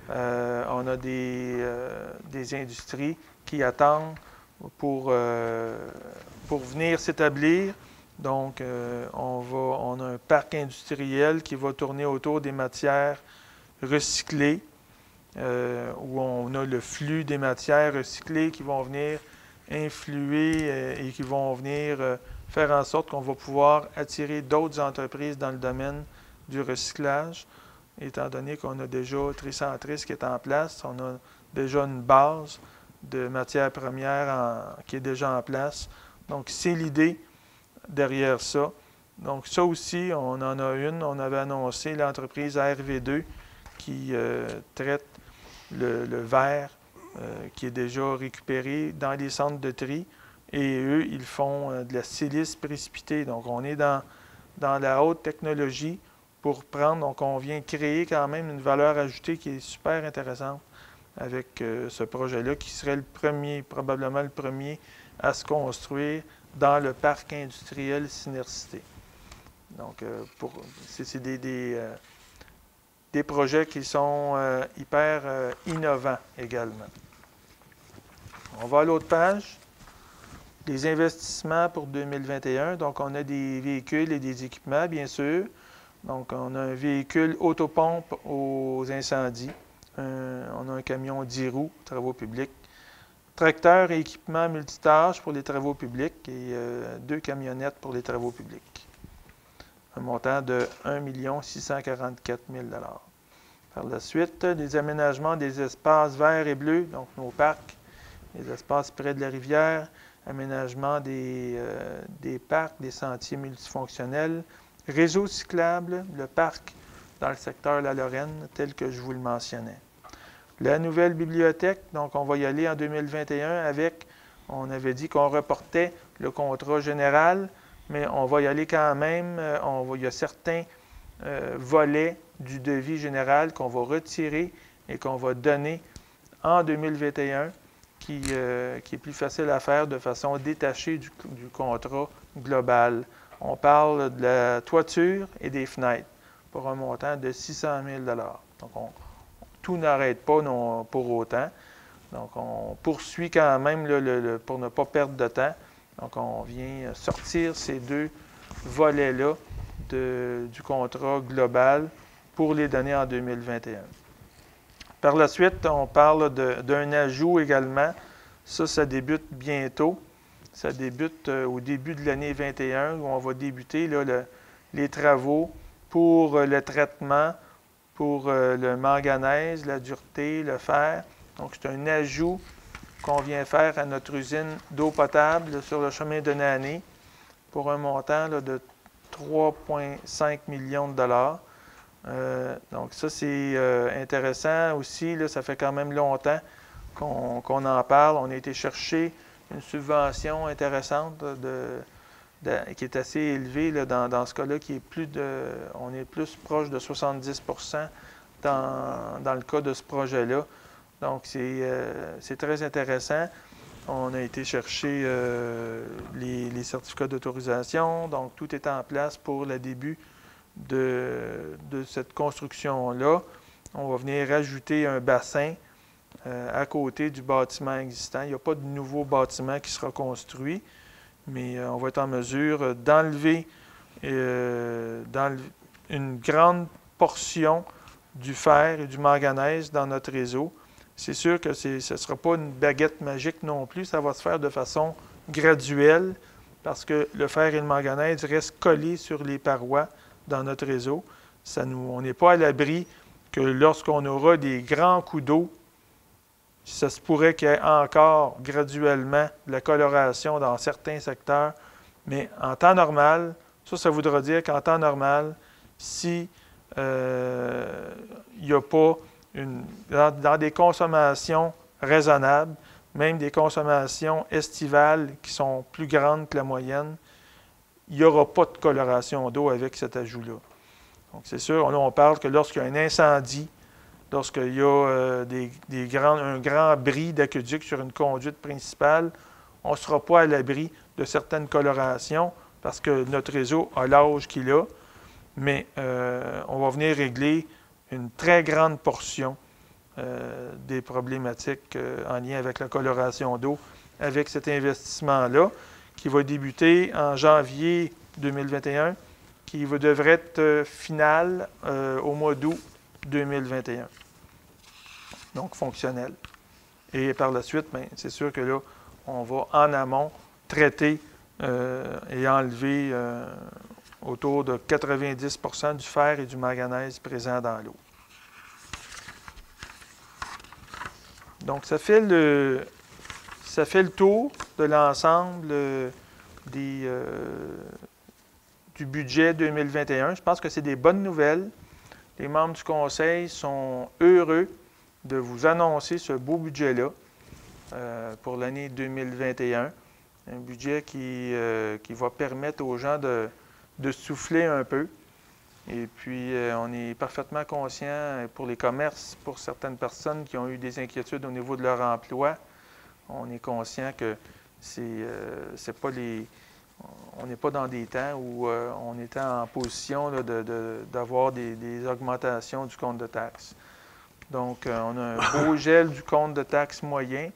on a des industries qui attendent pour venir s'établir. Donc, on a un parc industriel qui va tourner autour des matières recyclées, où on a le flux des matières recyclées qui vont venir influer et qui vont venir faire en sorte qu'on va pouvoir attirer d'autres entreprises dans le domaine du recyclage, étant donné qu'on a déjà Tricentris qui est en place, on a déjà une base de matières premières qui est déjà en place. Donc, c'est l'idée derrière ça. Donc, ça aussi, on en a une. On avait annoncé l'entreprise ARV2 qui traite le verre qui est déjà récupéré dans les centres de tri. Et eux, ils font de la silice précipitée. Donc, on est dans la haute technologie pour prendre. Donc, on vient créer quand même une valeur ajoutée qui est super intéressante avec ce projet-là, qui serait probablement le premier à se construire dans le parc industriel Synercité. Donc, c'est des projets qui sont hyper innovants également. On va à l'autre page. Les investissements pour 2021. Donc, on a des véhicules et des équipements, bien sûr. Donc, on a un véhicule autopompe aux incendies. On a un camion 10 roues, travaux publics. Tracteur et équipements multitâches pour les travaux publics et 2 camionnettes pour les travaux publics. Un montant de 1 644 000 $. Par la suite, les aménagements des espaces verts et bleus, donc nos parcs, les espaces près de la rivière, aménagement des parcs, des sentiers multifonctionnels, réseau cyclable, le parc dans le secteur La Lorraine, tel que je vous le mentionnais. La nouvelle bibliothèque, donc on va y aller en 2021 avec, on avait dit qu'on reportait le contrat général, mais on va y aller quand même, il y a certains volets du devis général qu'on va retirer et qu'on va donner en 2021, qui est plus facile à faire de façon détachée du contrat global. On parle de la toiture et des fenêtres pour un montant de 600 000 $. Donc, tout n'arrête pas pour autant. Donc, on poursuit quand même pour ne pas perdre de temps. Donc, on vient sortir ces 2 volets-là du contrat global pour les donner en 2021. Par la suite, on parle d'un ajout également. Ça débute bientôt. Ça débute au début de l'année 2021 où on va débuter les travaux pour le traitement, pour le manganèse, la dureté, le fer. Donc, c'est un ajout qu'on vient faire à notre usine d'eau potable sur le chemin de Nané pour un montant de 3,5 millions de $. Donc, ça, c'est intéressant aussi. Ça fait quand même longtemps qu'on en parle. On a été chercher une subvention intéressante qui est assez élevée dans ce cas-là, on est plus proche de 70 % dans le cas de ce projet-là. Donc, c'est très intéressant. On a été chercher les certificats d'autorisation. Donc, tout est en place pour le début de cette construction-là. On va venir rajouter un bassin à côté du bâtiment existant. Il n'y a pas de nouveau bâtiment qui sera construit, mais on va être en mesure d'enlever une grande portion du fer et du manganèse dans notre réseau. C'est sûr que ce ne sera pas une baguette magique non plus, ça va se faire de façon graduelle parce que le fer et le manganèse restent collés sur les parois dans notre réseau. On n'est pas à l'abri que lorsqu'on aura des grands coups d'eau, ça se pourrait qu'il y ait encore graduellement de la coloration dans certains secteurs, mais en temps normal, ça voudra dire qu'en temps normal, si il n'y a pas dans des consommations raisonnables, même des consommations estivales qui sont plus grandes que la moyenne, il n'y aura pas de coloration d'eau avec cet ajout-là. Donc, c'est sûr, là, on parle que lorsqu'il y a un incendie, lorsqu'il y a un grand bris d'aqueduc sur une conduite principale, on ne sera pas à l'abri de certaines colorations parce que notre réseau a l'âge qu'il a, mais on va venir régler une très grande portion des problématiques en lien avec la coloration d'eau avec cet investissement-là qui va débuter en janvier 2021, qui devrait être final au mois d'août 2021. Donc, fonctionnel. Et par la suite, bien, c'est sûr que là, on va en amont traiter et enlever autour de 90 % du fer et du manganèse présents dans l'eau. Donc, ça fait le tour de l'ensemble du budget 2021. Je pense que c'est des bonnes nouvelles. Les membres du Conseil sont heureux de vous annoncer ce beau budget-là pour l'année 2021. Un budget qui va permettre aux gens de souffler un peu. Et puis, on est parfaitement conscient pour les commerces, pour certaines personnes qui ont eu des inquiétudes au niveau de leur emploi, on est conscient que c'est pas on n'est pas dans des temps où on était en position là, d'avoir des augmentations du compte de taxes. Donc, on a un beau gel du compte de taxes moyen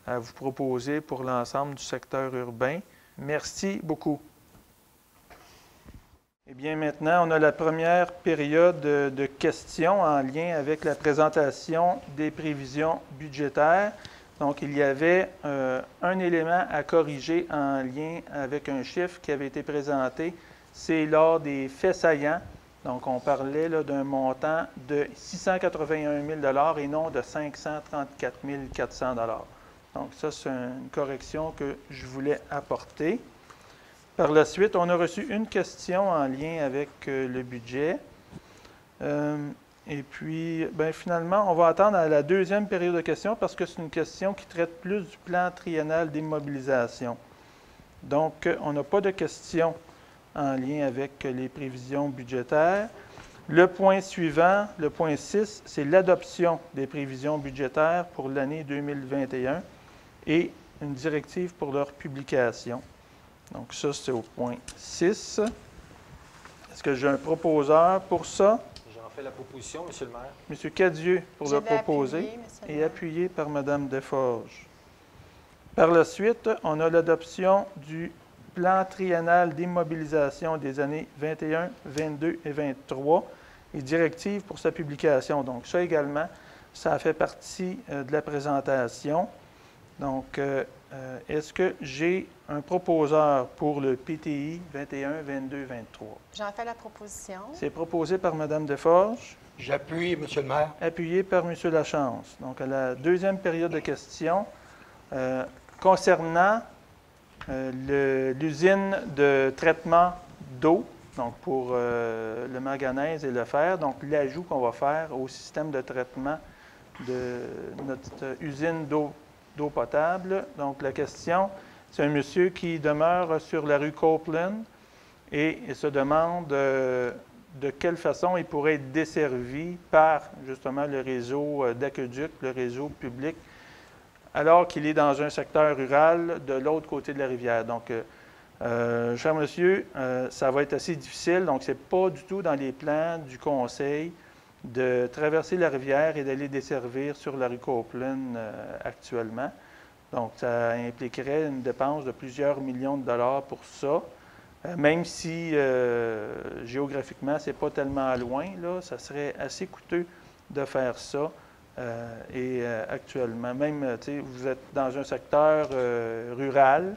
à vous proposer pour l'ensemble du secteur urbain. Merci beaucoup. Eh bien, maintenant, on a la première période de questions en lien avec la présentation des prévisions budgétaires. Donc, il y avait un élément à corriger en lien avec un chiffre qui avait été présenté. C'est lors des faits saillants. Donc, on parlait d'un montant de 681 000 et non de 534 400 $. Donc, ça, c'est une correction que je voulais apporter. Par la suite, on a reçu une question en lien avec le budget. Et puis, bien, finalement, on va attendre à la deuxième période de questions parce que c'est une question qui traite plus du plan triennal d'immobilisation. Donc, on n'a pas de questions en lien avec les prévisions budgétaires. Le point suivant, le point 6, c'est l'adoption des prévisions budgétaires pour l'année 2021 et une directive pour leur publication. Donc, ça, c'est au point 6. Est-ce que j'ai un proposeur pour ça? J'en fais la proposition, M. le maire. M. Cadieux pour le proposer appuyé, et appuyé par Mme Desforges. Par la suite, on a l'adoption du plan triennal d'immobilisation des années 21, 22 et 23 et directive pour sa publication. Donc, ça également, ça fait partie de la présentation. Donc, est-ce que j'ai un proposeur pour le PTI 21, 22, 23? J'en fais la proposition. C'est proposé par Mme Desforges. J'appuie, M. le maire. Appuyé par M. Lachance. Donc, à la deuxième période de questions, concernant l'usine de traitement d'eau, donc pour le manganèse et le fer, donc l'ajout qu'on va faire au système de traitement de notre usine d'eau potable. Donc, la question, c'est un monsieur qui demeure sur la rue Copeland et il se demande de quelle façon il pourrait être desservi par, justement, le réseau d'aqueduc, le réseau public, alors qu'il est dans un secteur rural de l'autre côté de la rivière. Donc, cher monsieur, ça va être assez difficile. Donc, ce n'est pas du tout dans les plans du conseil de traverser la rivière et d'aller desservir sur la rue Copeland actuellement. Donc, ça impliquerait une dépense de plusieurs millions de dollars pour ça. Même si géographiquement, ce n'est pas tellement loin, là, ça serait assez coûteux de faire ça. Actuellement, même, vous êtes dans un secteur rural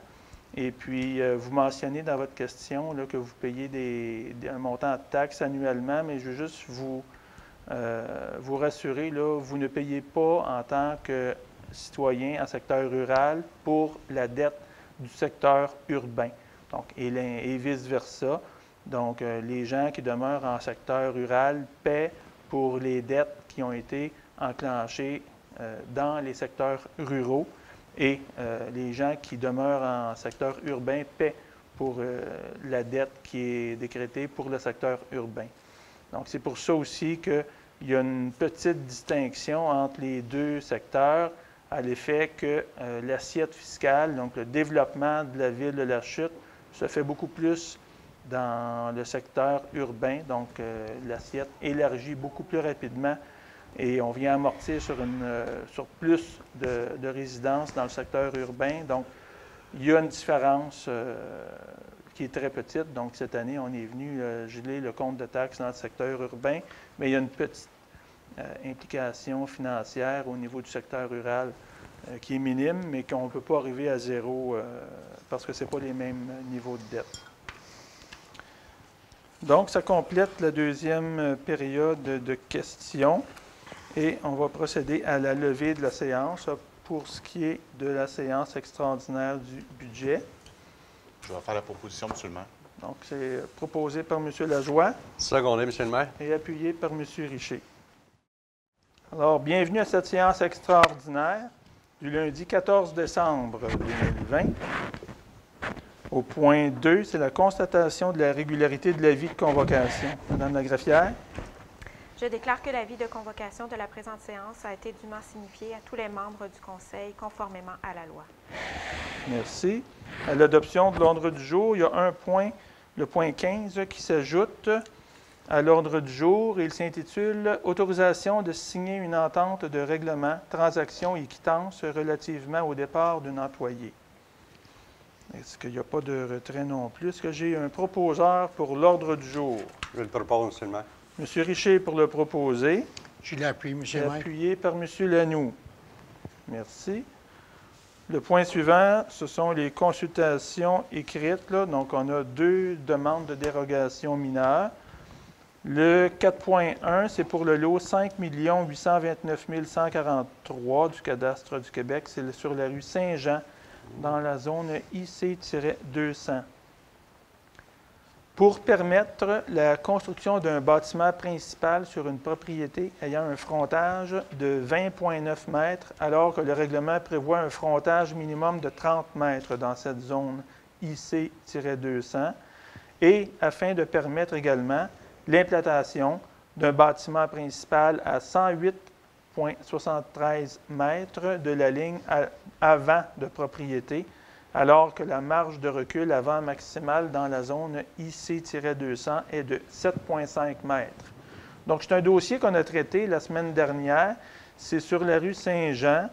et puis vous mentionnez dans votre question là, que vous payez un montant de taxes annuellement, mais je veux juste vous rassurer, là, vous ne payez pas en tant que citoyen en secteur rural pour la dette du secteur urbain. Donc, et vice-versa. Donc, les gens qui demeurent en secteur rural paient pour les dettes qui ont été enclenchées dans les secteurs ruraux. et les gens qui demeurent en secteur urbain paient pour la dette qui est décrétée pour le secteur urbain. Donc, c'est pour ça aussi qu'il y a une petite distinction entre les deux secteurs, à l'effet que l'assiette fiscale, donc le développement de la ville de La Chute, se fait beaucoup plus dans le secteur urbain, donc l'assiette élargit beaucoup plus rapidement et on vient amortir sur plus de résidences dans le secteur urbain. Donc, il y a une différence qui est très petite. Donc, cette année, on est venu geler le compte de taxes dans le secteur urbain, mais il y a une petite implication financière au niveau du secteur rural qui est minime, mais qu'on ne peut pas arriver à zéro parce que ce n'est pas les mêmes niveaux de dette. Donc, ça complète la deuxième période de questions et on va procéder à la levée de la séance pour ce qui est de la séance extraordinaire du budget. Je vais faire la proposition, M. le maire. Donc, c'est proposé par M. Lajoie Secondé, M. le maire. et appuyé par M. Richer. Alors, bienvenue à cette séance extraordinaire du lundi 14 décembre 2020. Au point 2, c'est la constatation de la régularité de l'avis de convocation. Madame Lagreffière. Je déclare que l'avis de convocation de la présente séance a été dûment signifié à tous les membres du Conseil, conformément à la loi. Merci. À l'adoption de l'ordre du jour, il y a un point, le point 15, qui s'ajoute à l'ordre du jour. Il s'intitule « Autorisation de signer une entente de règlement, transaction et quittance relativement au départ d'un employé ». Est-ce qu'il n'y a pas de retrait non plus? Est-ce que j'ai un proposeur pour l'ordre du jour? Je le propose, M. le maire. M. Richer pour le proposer. Je l'appuie, M. le maire. Appuyé par M. Lanoux. Merci. Le point suivant, ce sont les consultations écrites. Là. Donc, on a 2 demandes de dérogation mineure. Le 4.1, c'est pour le lot 5 829 143 du cadastre du Québec. C'est sur la rue Saint-Jean, dans la zone IC-200. Pour permettre la construction d'un bâtiment principal sur une propriété ayant un frontage de 20,9 mètres, alors que le règlement prévoit un frontage minimum de 30 mètres dans cette zone IC-200, et afin de permettre également l'implantation d'un bâtiment principal à 108,73 mètres de la ligne avant de propriété, alors que la marge de recul avant maximale dans la zone IC-200 est de 7,5 mètres. Donc, c'est un dossier qu'on a traité la semaine dernière. C'est sur la rue Saint-Jean,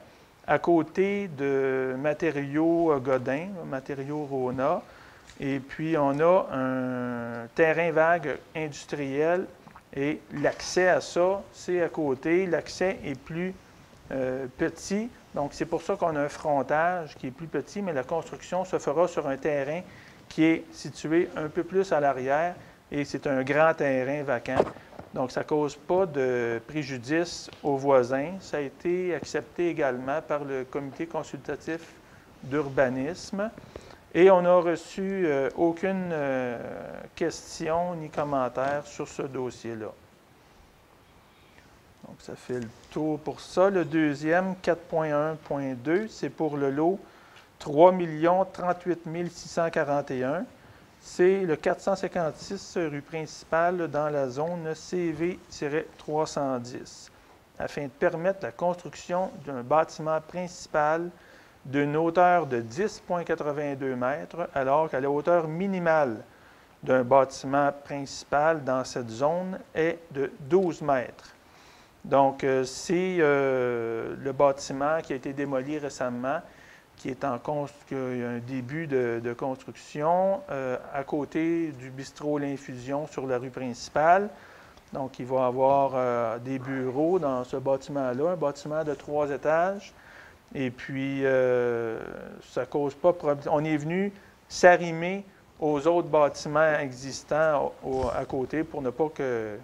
à côté de Matériaux Godin, Matériaux Rona. Et puis, on a un terrain vague industriel et l'accès à ça, c'est à côté. L'accès est plus petit. Donc, c'est pour ça qu'on a un frontage qui est plus petit, mais la construction se fera sur un terrain qui est situé un peu plus à l'arrière et c'est un grand terrain vacant. Donc, ça ne cause pas de préjudice aux voisins. Ça a été accepté également par le comité consultatif d'urbanisme et on n'a reçu aucune question ni commentaire sur ce dossier-là. Donc, ça fait le tour pour ça. Le deuxième, 4.1.2, c'est pour le lot 3 038 641. C'est le 456 rue principale dans la zone CV-310, afin de permettre la construction d'un bâtiment principal d'une hauteur de 10,82 mètres, alors que la hauteur minimale d'un bâtiment principal dans cette zone est de 12 mètres. Donc, c'est le bâtiment qui a été démoli récemment, qui est qui a un début de construction à côté du bistrot L'Infusion sur la rue principale. Donc, il va y avoir des bureaux dans ce bâtiment-là, un bâtiment de 3 étages. Et puis, ça ne cause pas de problème. On est venu s'arrimer aux autres bâtiments existants à côté pour ne pas que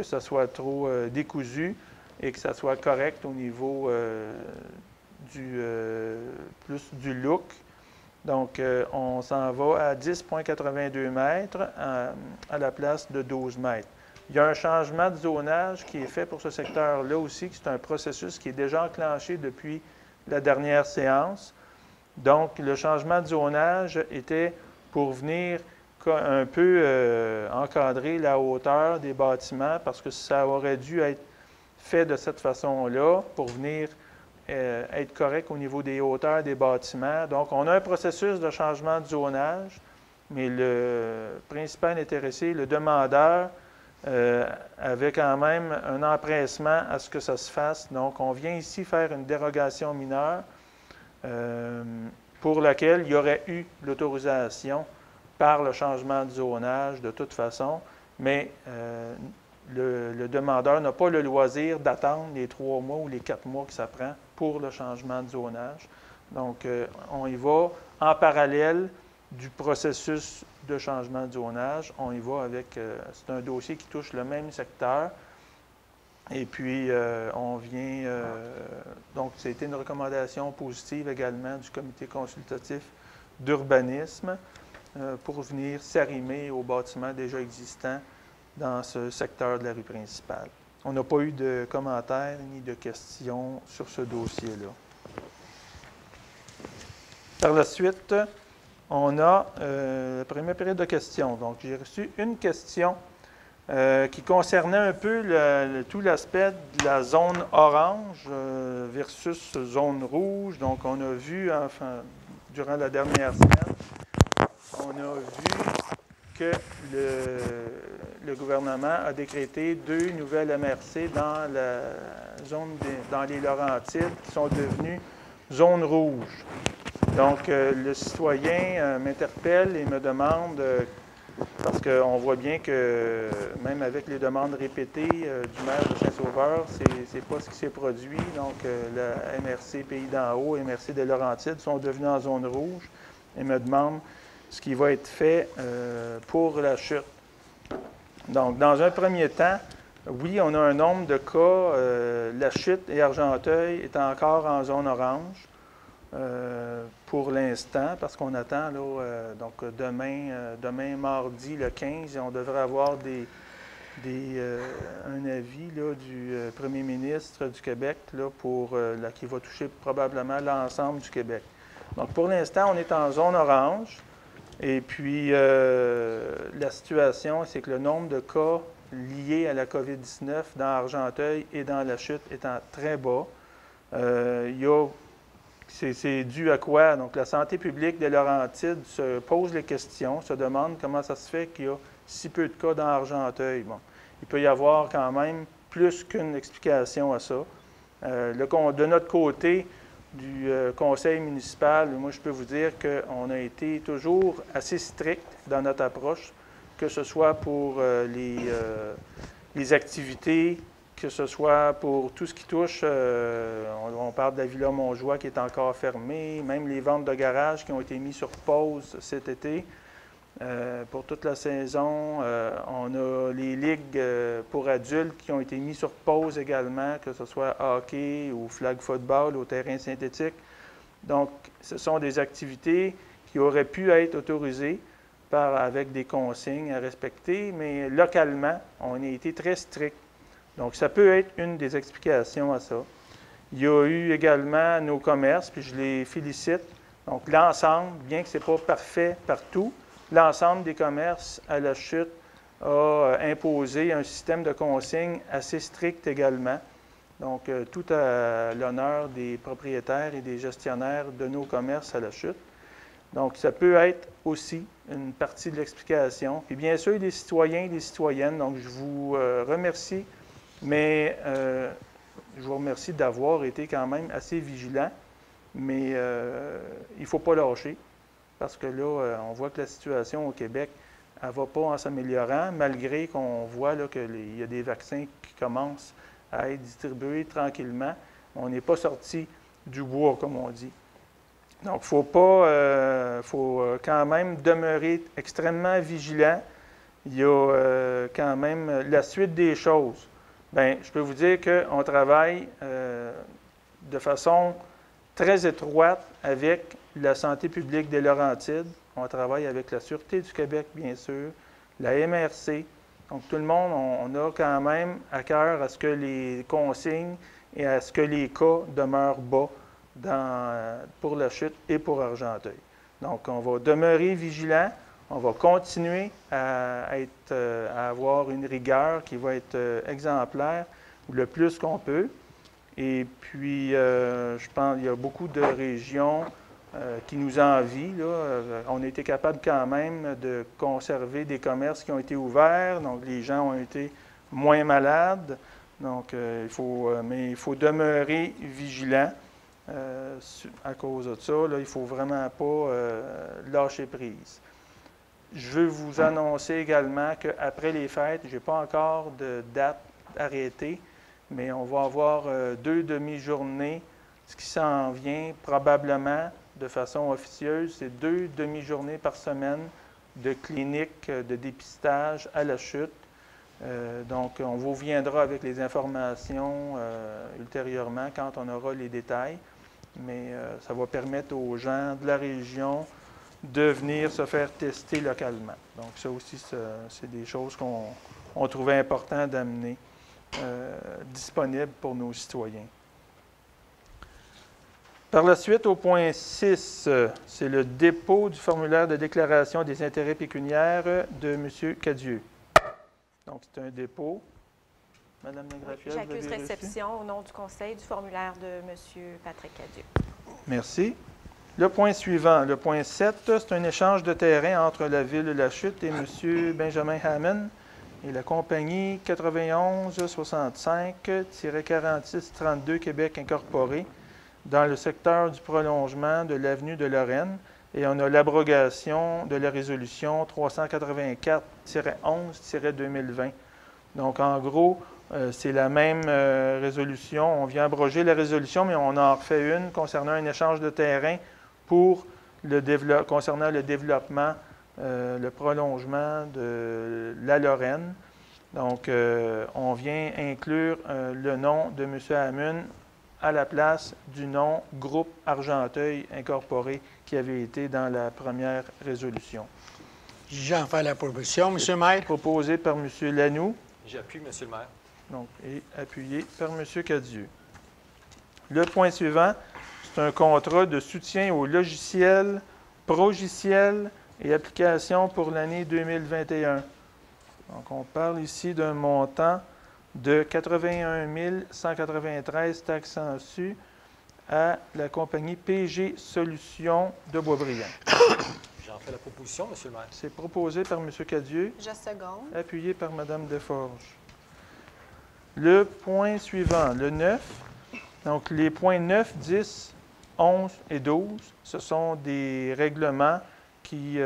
ça soit trop décousu et que ça soit correct au niveau plus du look. Donc, on s'en va à 10,82 mètres à la place de 12 mètres. Il y a un changement de zonage qui est fait pour ce secteur-là aussi, qui c'est un processus qui est déjà enclenché depuis la dernière séance. Donc, le changement de zonage était pour venir un peu encadrer la hauteur des bâtiments parce que ça aurait dû être fait de cette façon-là pour venir être correct au niveau des hauteurs des bâtiments. Donc, on a un processus de changement de zonage, mais le principal intéressé, le demandeur, avait quand même un empressement à ce que ça se fasse. Donc, on vient ici faire une dérogation mineure pour laquelle il y aurait eu l'autorisation par le changement de zonage de toute façon, mais le demandeur n'a pas le loisir d'attendre les 3 mois ou les 4 mois que ça prend pour le changement de zonage. Donc, on y va en parallèle du processus de changement de zonage. On y va avec, c'est un dossier qui touche le même secteur. Et puis, on vient, donc, c'était une recommandation positive également du comité consultatif d'urbanisme pour venir s'arrimer aux bâtiments déjà existants dans ce secteur de la rue principale. On n'a pas eu de commentaires ni de questions sur ce dossier-là. Par la suite, on a la première période de questions. Donc, j'ai reçu une question qui concernait un peu tout l'aspect de la zone orange versus zone rouge. Donc, on a vu, enfin, durant la dernière semaine, on a vu que le gouvernement a décrété 2 nouvelles MRC dans la zone dans les Laurentides qui sont devenues zone rouge. Donc, le citoyen m'interpelle et me demande, parce qu'on voit bien que même avec les demandes répétées du maire de Saint-Sauveur, c'est pas ce qui s'est produit. Donc, la MRC Pays d'en haut, MRC des Laurentides sont devenus en zone rouge et me demande ce qui va être fait pour la chute. Donc, dans un premier temps, oui, on a un nombre de cas. La chute et Argenteuil est encore en zone orange pour l'instant, parce qu'on attend, là, donc demain, mardi, le 15, on devrait avoir un avis là, du premier ministre du Québec là, qui va toucher probablement l'ensemble du Québec. Donc, pour l'instant, on est en zone orange. Et puis, la situation, c'est que le nombre de cas liés à la COVID-19 dans Argenteuil et dans la chute étant très bas. C'est dû à quoi? Donc, la santé publique des Laurentides se pose les questions, se demande comment ça se fait qu'il y a si peu de cas dans Argenteuil. Bon, il peut y avoir quand même plus qu'une explication à ça. De notre côté, du conseil municipal, moi, je peux vous dire qu'on a été toujours assez strict dans notre approche, que ce soit pour les activités, que ce soit pour tout ce qui touche, on parle de la Villa Montjoie qui est encore fermée, même les ventes de garage qui ont été mises sur pause cet été. Pour toute la saison, on a les ligues pour adultes qui ont été mises sur pause également, que ce soit hockey ou flag football au terrain synthétique. Donc, ce sont des activités qui auraient pu être autorisées avec des consignes à respecter, mais localement, on a été très strict. Donc, ça peut être une des explications à ça. Il y a eu également nos commerces, puis je les félicite. Donc, l'ensemble, bien que ce n'est pas parfait partout, l'ensemble des commerces à la chute a imposé un système de consignes assez strict également. Donc, tout à l'honneur des propriétaires et des gestionnaires de nos commerces à la chute. Donc, ça peut être aussi une partie de l'explication. Puis, bien sûr, des citoyens et des citoyennes. Donc, je vous remercie, mais je vous remercie d'avoir été quand même assez vigilants. Mais il ne faut pas lâcher. Parce que là, on voit que la situation au Québec, elle ne va pas en s'améliorant, malgré qu'on voit qu'il y a des vaccins qui commencent à être distribués tranquillement. On n'est pas sorti du bois, comme on dit. Donc, faut quand même demeurer extrêmement vigilant. Il y a quand même la suite des choses. Bien, je peux vous dire qu'on travaille de façon très étroite avec la santé publique des Laurentides. On travaille avec la Sûreté du Québec, bien sûr, la MRC. Donc, tout le monde, on a quand même à cœur à ce que les consignes et à ce que les cas demeurent bas pour la chute et pour Argenteuil. Donc, on va demeurer vigilant. On va continuer à avoir une rigueur qui va être exemplaire le plus qu'on peut. Et puis, je pense qu'il y a beaucoup de régions qui nous envient. Là. On a été capable quand même de conserver des commerces qui ont été ouverts. Donc, les gens ont été moins malades. Donc, mais il faut demeurer vigilant à cause de ça. Là, il ne faut vraiment pas lâcher prise. Je veux vous annoncer également qu'après les fêtes, je n'ai pas encore de date arrêtée, mais on va avoir 2 demi-journées. Ce qui s'en vient probablement de façon officieuse, c'est 2 demi-journées par semaine de cliniques de dépistage à la chute. Donc, on vous viendra avec les informations ultérieurement quand on aura les détails, mais ça va permettre aux gens de la région de venir se faire tester localement. Donc, ça aussi, c'est des choses qu'on trouvait important d'amener disponibles pour nos citoyens. Par la suite, au point 6, c'est le dépôt du formulaire de déclaration des intérêts pécuniaires de M. Cadieux. Donc, c'est un dépôt. Madame Lagraffière, j'accuse réception au nom du Conseil du formulaire de M. Patrick Cadieux. Merci. Le point suivant, le point 7, c'est un échange de terrain entre la Ville de La Chute et M. Benjamin Hammond et la compagnie 9165-4632 Québec Incorporé dans le secteur du prolongement de l'avenue de Lorraine. Et on a l'abrogation de la résolution 384-11-2020. Donc, en gros, c'est la même résolution. On vient abroger la résolution, mais on en refait une concernant un échange de terrain concernant le développement, le prolongement de la Lorraine. Donc, on vient inclure le nom de M. Hammond à la place du nom Groupe Argenteuil Incorporé qui avait été dans la première résolution. J'en fais la proposition, M. le maire. Proposé par M. Lanoux. J'appuie, M. le maire. Donc, et appuyé par M. Cadieux. Le point suivant, c'est un contrat de soutien aux logiciels, progiciels et applications pour l'année 2021. Donc, on parle ici d'un montant de 81 193 taxes en su à la compagnie PG Solutions de Boisbriand. J'en fais la proposition, M. le maire. C'est proposé par M. Cadieux. Je seconde. Appuyé par Mme Desforges. Le point suivant, le 9. Donc, les points 9, 10, 11 et 12, ce sont des règlements qui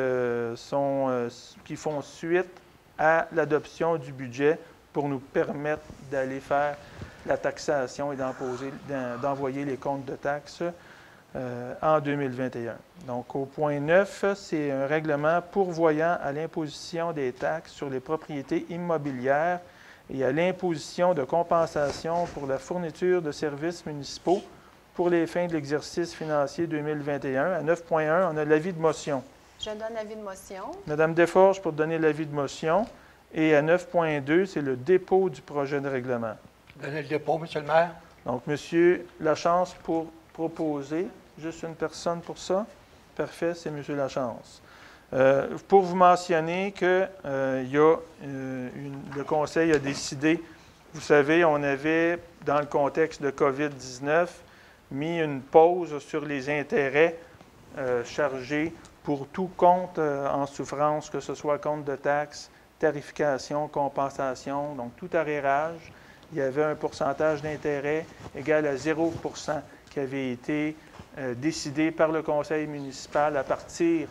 font suite à l'adoption du budget pour nous permettre d'aller faire la taxation et d'envoyer les comptes de taxes en 2021. Donc, au point 9, c'est un règlement pourvoyant à l'imposition des taxes sur les propriétés immobilières et à l'imposition de compensation pour la fourniture de services municipaux pour les fins de l'exercice financier 2021. À 9.1, on a l'avis de motion. Je donne l'avis de motion. Madame Desforges pour donner l'avis de motion. Et à 9.2, c'est le dépôt du projet de règlement. Donnez le dépôt, M. le maire. Donc, M. Lachance pour proposer. Juste une personne pour ça? Parfait, c'est M. Lachance. Pour vous mentionner que le Conseil a décidé, vous savez, on avait, dans le contexte de COVID-19, mis une pause sur les intérêts chargés pour tout compte en souffrance, que ce soit compte de taxes, tarification, compensation, donc tout arrérage. Il y avait un pourcentage d'intérêt égal à 0 % qui avait été décidé par le conseil municipal à partir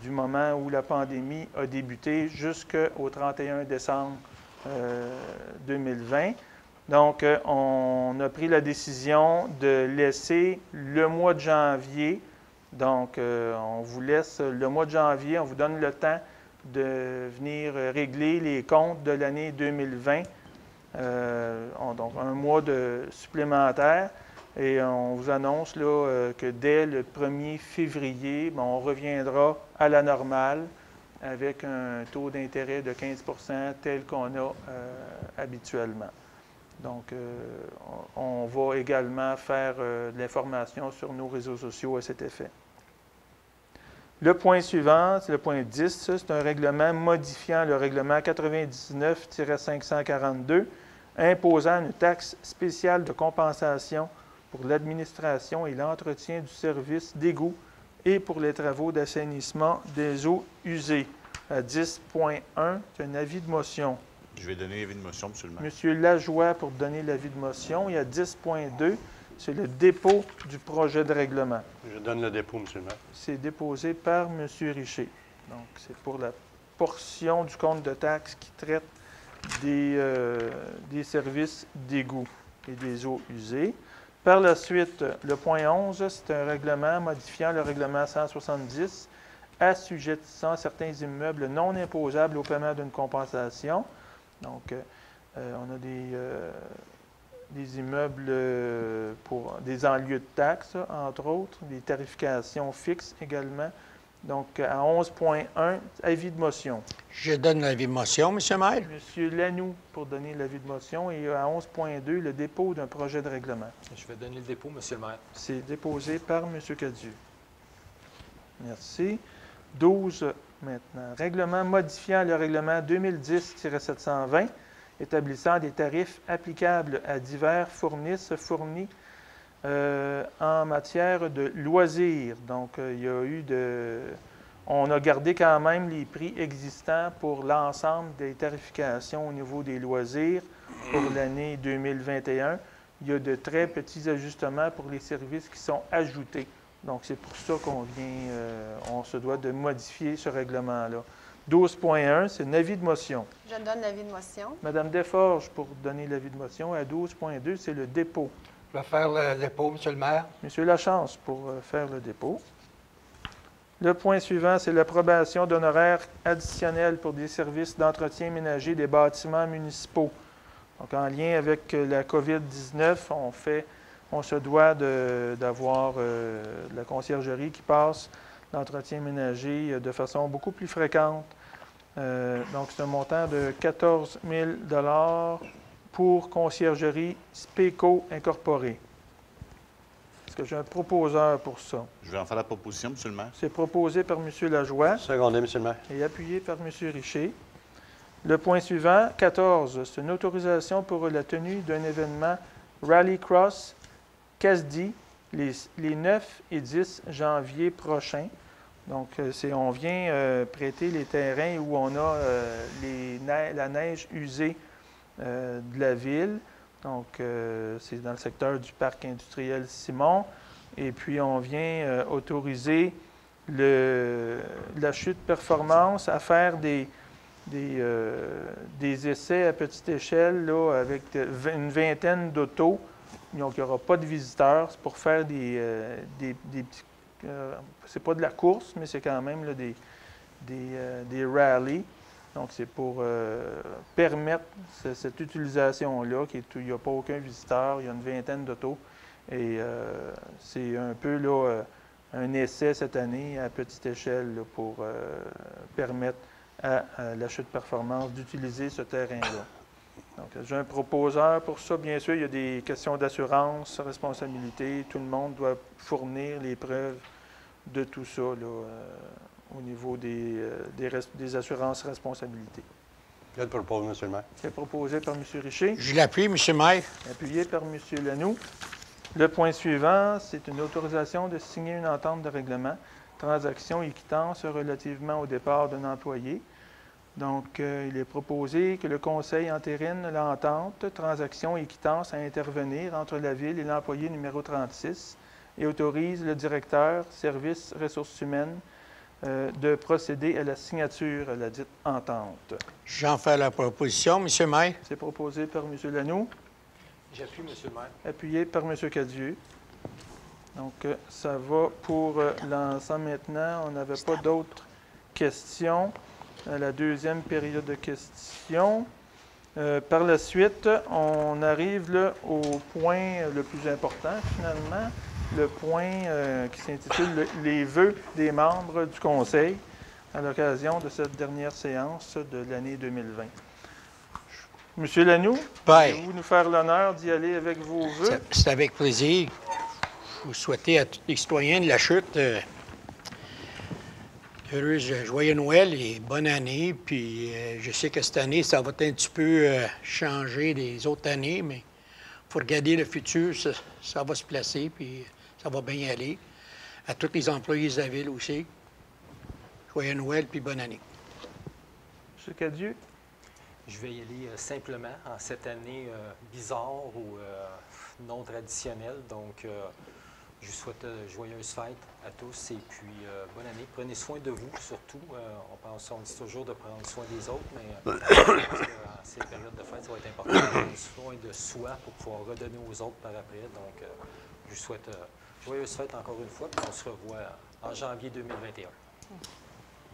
du moment où la pandémie a débuté jusqu'au 31 décembre 2020. Donc, on a pris la décision de laisser le mois de janvier. Donc, on vous laisse le mois de janvier, on vous donne le temps de venir régler les comptes de l'année 2020. Donc, un mois supplémentaire. Et on vous annonce là, que dès le 1er février, on reviendra à la normale avec un taux d'intérêt de 15 % tel qu'on a habituellement. Donc, on va également faire de l'information sur nos réseaux sociaux à cet effet. Le point suivant, c'est le point 10. C'est un règlement modifiant le règlement 99-542, imposant une taxe spéciale de compensation pour l'administration et l'entretien du service d'égout et pour les travaux d'assainissement des eaux usées. À 10.1, c'est un avis de motion. Je vais donner l'avis de motion, Monsieur le maire. Monsieur Lajoie pour donner l'avis de motion. Et à 10.2, c'est le dépôt du projet de règlement. Je donne le dépôt, Monsieur le maire. C'est déposé par M. Richer. Donc, c'est pour la portion du compte de taxes qui traite des services d'égout et des eaux usées. Par la suite, le point 11, c'est un règlement modifiant le règlement 170 assujettissant certains immeubles non imposables au paiement d'une compensation. Donc, on a des immeubles pour des enlieux de taxes, entre autres, des tarifications fixes également. Donc, à 11.1, avis de motion. Je donne l'avis de motion, Monsieur le maire. Monsieur Lanoux pour donner l'avis de motion. Et à 11.2, le dépôt d'un projet de règlement. Je vais donner le dépôt, Monsieur le maire. C'est déposé par M. Cadieux. Merci. 12 maintenant. Règlement modifiant le règlement 2010-720, établissant des tarifs applicables à divers fournis en matière de loisirs. Donc, il y a eu on a gardé quand même les prix existants pour l'ensemble des tarifications au niveau des loisirs pour l'année 2021. Il y a de très petits ajustements pour les services qui sont ajoutés. Donc, c'est pour ça on se doit de modifier ce règlement-là. 12.1, c'est un avis de motion. Je donne l'avis de motion. Madame Desforges pour donner l'avis de motion. À 12.2, c'est le dépôt. Je vais faire le dépôt, Monsieur le maire. Monsieur Lachance pour faire le dépôt. Le point suivant, c'est l'approbation d'honoraires additionnels pour des services d'entretien ménager des bâtiments municipaux. Donc, en lien avec la COVID-19, on se doit d'avoir de la conciergerie qui passe l'entretien ménager de façon beaucoup plus fréquente. Donc, c'est un montant de 14 000 $ pour conciergerie Speco Incorporée. Est-ce que j'ai un proposeur pour ça? Je vais en faire la proposition, Monsieur le maire. C'est proposé par M. Lajoie Secondé, Monsieur le maire. et appuyé par M. Richer. Le point suivant, 14, c'est une autorisation pour la tenue d'un événement Rallycross Casdi les 9 et 10 janvier prochains. Donc, on vient prêter les terrains où on a la neige usée de la ville. Donc, c'est dans le secteur du parc industriel Simon. Et puis, on vient autoriser la chute performance à faire des essais à petite échelle là, avec une vingtaine d'autos. Donc, il n'y aura pas de visiteurs. C'est pour faire des petits... c'est pas de la course, mais c'est quand même là, des rallyes. Donc, c'est pour permettre cette utilisation-là, il n'y a pas aucun visiteur, il y a une vingtaine d'autos. Et c'est un peu là, un essai cette année à petite échelle là, pour permettre à la chute performance d'utiliser ce terrain-là. Donc, j'ai un proposeur pour ça. Bien sûr, il y a des questions d'assurance, responsabilité. Tout le monde doit fournir les preuves de tout ça là, au niveau des assurances responsabilité. Je le propose, Monsieur le maire. C'est proposé par M. Richer, Je l'appuie, Monsieur le maire. appuyé par M. Lanoux. Le point suivant, c'est une autorisation de signer une entente de règlement, transaction et quittance relativement au départ d'un employé. Donc, il est proposé que le Conseil entérine l'entente, transaction et quittance à intervenir entre la Ville et l'employé numéro 36 et autorise le directeur, services ressources humaines, de procéder à la signature à la dite entente. J'en fais la proposition, Monsieur le maire. C'est proposé par M. Lanoux, J'appuie, Monsieur le maire. appuyé par M. Cadieux. Donc, ça va pour l'ensemble maintenant. On n'avait pas d'autres questions à la deuxième période de questions. Par la suite, on arrive là, au point le plus important, finalement, le point qui s'intitule « Les vœux des membres du Conseil » à l'occasion de cette dernière séance de l'année 2020. Monsieur Lanoux, Bien, pouvez-vous nous faire l'honneur d'y aller avec vos vœux? c'est avec plaisir. Je vous souhaiter à tous les citoyens de la Chute heureuse, joyeux Noël et bonne année. Puis je sais que cette année, ça va un petit peu changer des autres années, mais il faut regarder le futur, ça va se placer, puis ça va bien aller. À tous les employés de la ville aussi, joyeux Noël, puis bonne année. Monsieur Cadieux? Je vais y aller simplement en cette année bizarre ou non traditionnelle. Donc, je vous souhaite joyeuses fêtes à tous et puis bonne année. Prenez soin de vous surtout. On dit toujours de prendre soin des autres, mais je pense qu'en ces périodes de fête, ça va être important de prendre soin de soi pour pouvoir redonner aux autres par après. Donc, je vous souhaite joyeuses fêtes encore une fois, puis on se revoit en janvier 2021.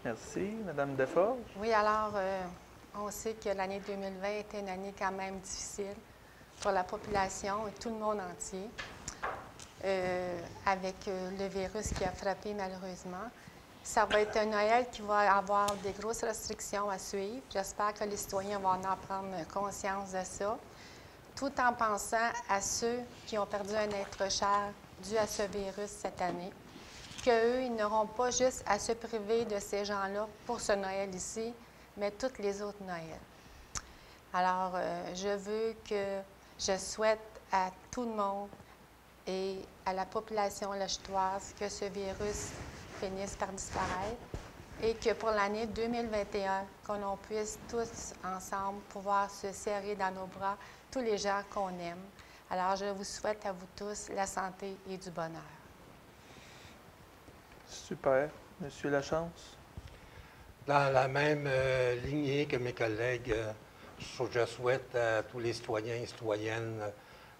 Merci. Madame Deforge? Oui, alors, on sait que l'année 2020 était une année quand même difficile pour la population et tout le monde entier, avec le virus qui a frappé malheureusement. Ça va être un Noël qui va avoir des grosses restrictions à suivre. J'espère que les citoyens vont en prendre conscience de ça, tout en pensant à ceux qui ont perdu un être cher dû à ce virus cette année, qu'eux, ils n'auront pas juste à se priver de ces gens-là pour ce Noël ici, mais toutes les autres Noëls. Alors, je souhaite à tout le monde et à la population lachutoise que ce virus finisse par disparaître et que pour l'année 2021, qu'on puisse tous ensemble pouvoir se serrer dans nos bras tous les gens qu'on aime. Alors, je vous souhaite à vous tous la santé et du bonheur. Super. Monsieur Lachance? Dans la même lignée que mes collègues, je souhaite à tous les citoyens et citoyennes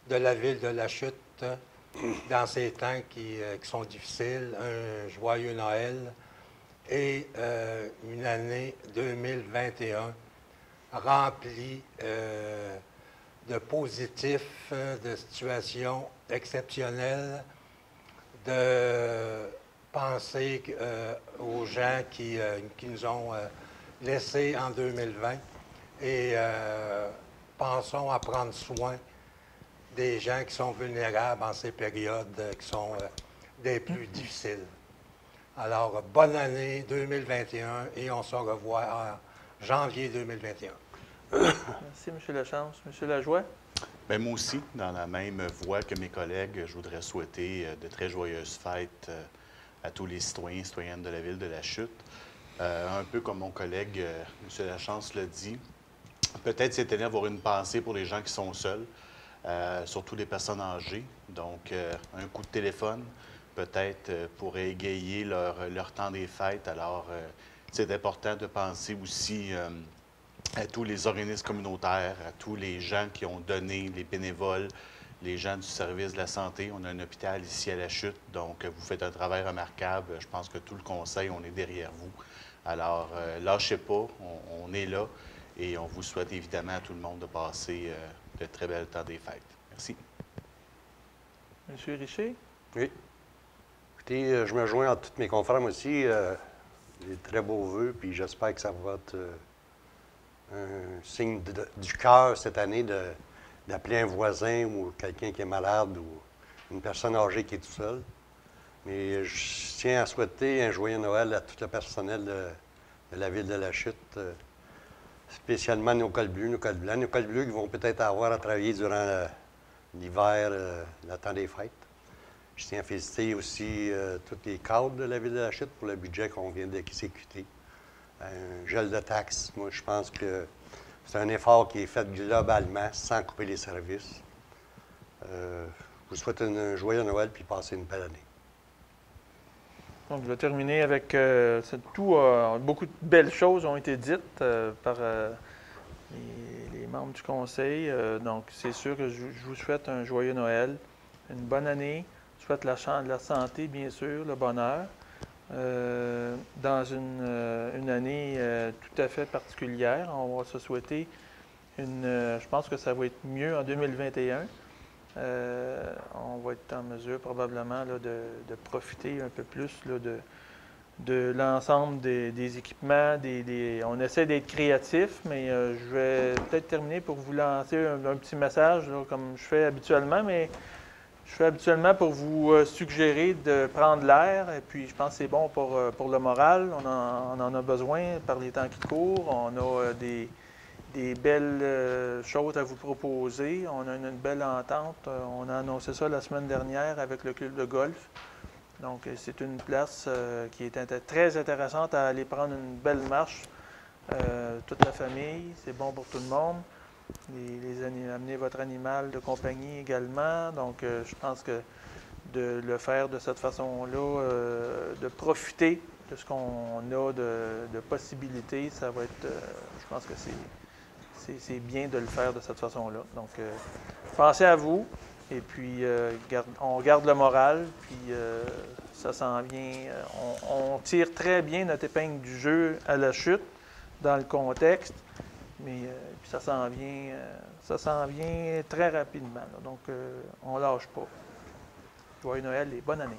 de la ville de La Chute, dans ces temps qui sont difficiles, un joyeux Noël et une année 2021 remplie de positifs, de situations exceptionnelles, de penser aux gens qui nous ont laissés en 2020 et pensons à prendre soin des gens qui sont vulnérables en ces périodes qui sont des plus difficiles. Alors, bonne année 2021 et on se revoit en janvier 2021. Merci, M. Lachance. M. Lajoie? Bien, moi aussi, dans la même voie que mes collègues, je voudrais souhaiter de très joyeuses fêtes à tous les citoyens et citoyennes de la ville de La Chute. Un peu comme mon collègue M. Lachance l'a dit, peut-être cette année avoir une pensée pour les gens qui sont seuls, surtout les personnes âgées. Donc, un coup de téléphone, peut-être pourrait égayer leur temps des fêtes. Alors, c'est important de penser aussi à tous les organismes communautaires, à tous les gens qui ont donné, les bénévoles, les gens du service de la santé. On a un hôpital ici à La Chute, donc vous faites un travail remarquable. Je pense que tout le conseil, on est derrière vous. Alors, lâchez pas, on est là et on vous souhaite évidemment à tout le monde de passer de très belles temps des fêtes. Merci. M. Richer? Oui. Écoutez, je me joins à tous mes confrères aussi. Des très beaux vœux, puis j'espère que ça va être un signe du cœur cette année d'appeler un voisin ou quelqu'un qui est malade ou une personne âgée qui est tout seul. Mais je tiens à souhaiter un joyeux Noël à tout le personnel de la ville de La Chute, spécialement nos cols bleus, nos cols blancs. Nos cols bleus qui vont peut-être avoir à travailler durant l'hiver, le temps des fêtes. Je tiens à féliciter aussi tous les cadres de la ville de La Chute pour le budget qu'on vient d'exécuter. Un gel de taxes, moi je pense que c'est un effort qui est fait globalement sans couper les services. Je vous souhaite un joyeux Noël puis passer une belle année. Donc, je vais terminer avec beaucoup de belles choses ont été dites par les membres du conseil. Donc, c'est sûr que je vous souhaite un joyeux Noël, une bonne année. Je souhaite la santé, bien sûr, le bonheur. Dans une année tout à fait particulière, on va se souhaiter je pense que ça va être mieux en 2021. On va être en mesure probablement là, de profiter un peu plus là, de l'ensemble des équipements. On essaie d'être créatif, mais je vais peut-être terminer pour vous lancer un petit message, là, comme je fais habituellement, mais je fais habituellement pour vous suggérer de prendre l'air, et puis je pense que c'est bon pour le moral. On en a besoin par les temps qui courent. On a des belles choses à vous proposer. On a une belle entente. On a annoncé ça la semaine dernière avec le club de golf. Donc, c'est une place qui est très intéressante à aller prendre une belle marche. Toute la famille, c'est bon pour tout le monde. Amener votre animal de compagnie également. Donc, je pense que de le faire de cette façon-là, de profiter de ce qu'on a de possibilités, ça va être, je pense que c'est bien de le faire de cette façon-là. Donc, pensez à vous, et puis on garde le moral, puis ça s'en vient. On tire très bien notre épingle du jeu à la chute, dans le contexte, mais puis ça s'en vient très rapidement. Là. Donc, on ne lâche pas. Joyeux Noël et bonne année.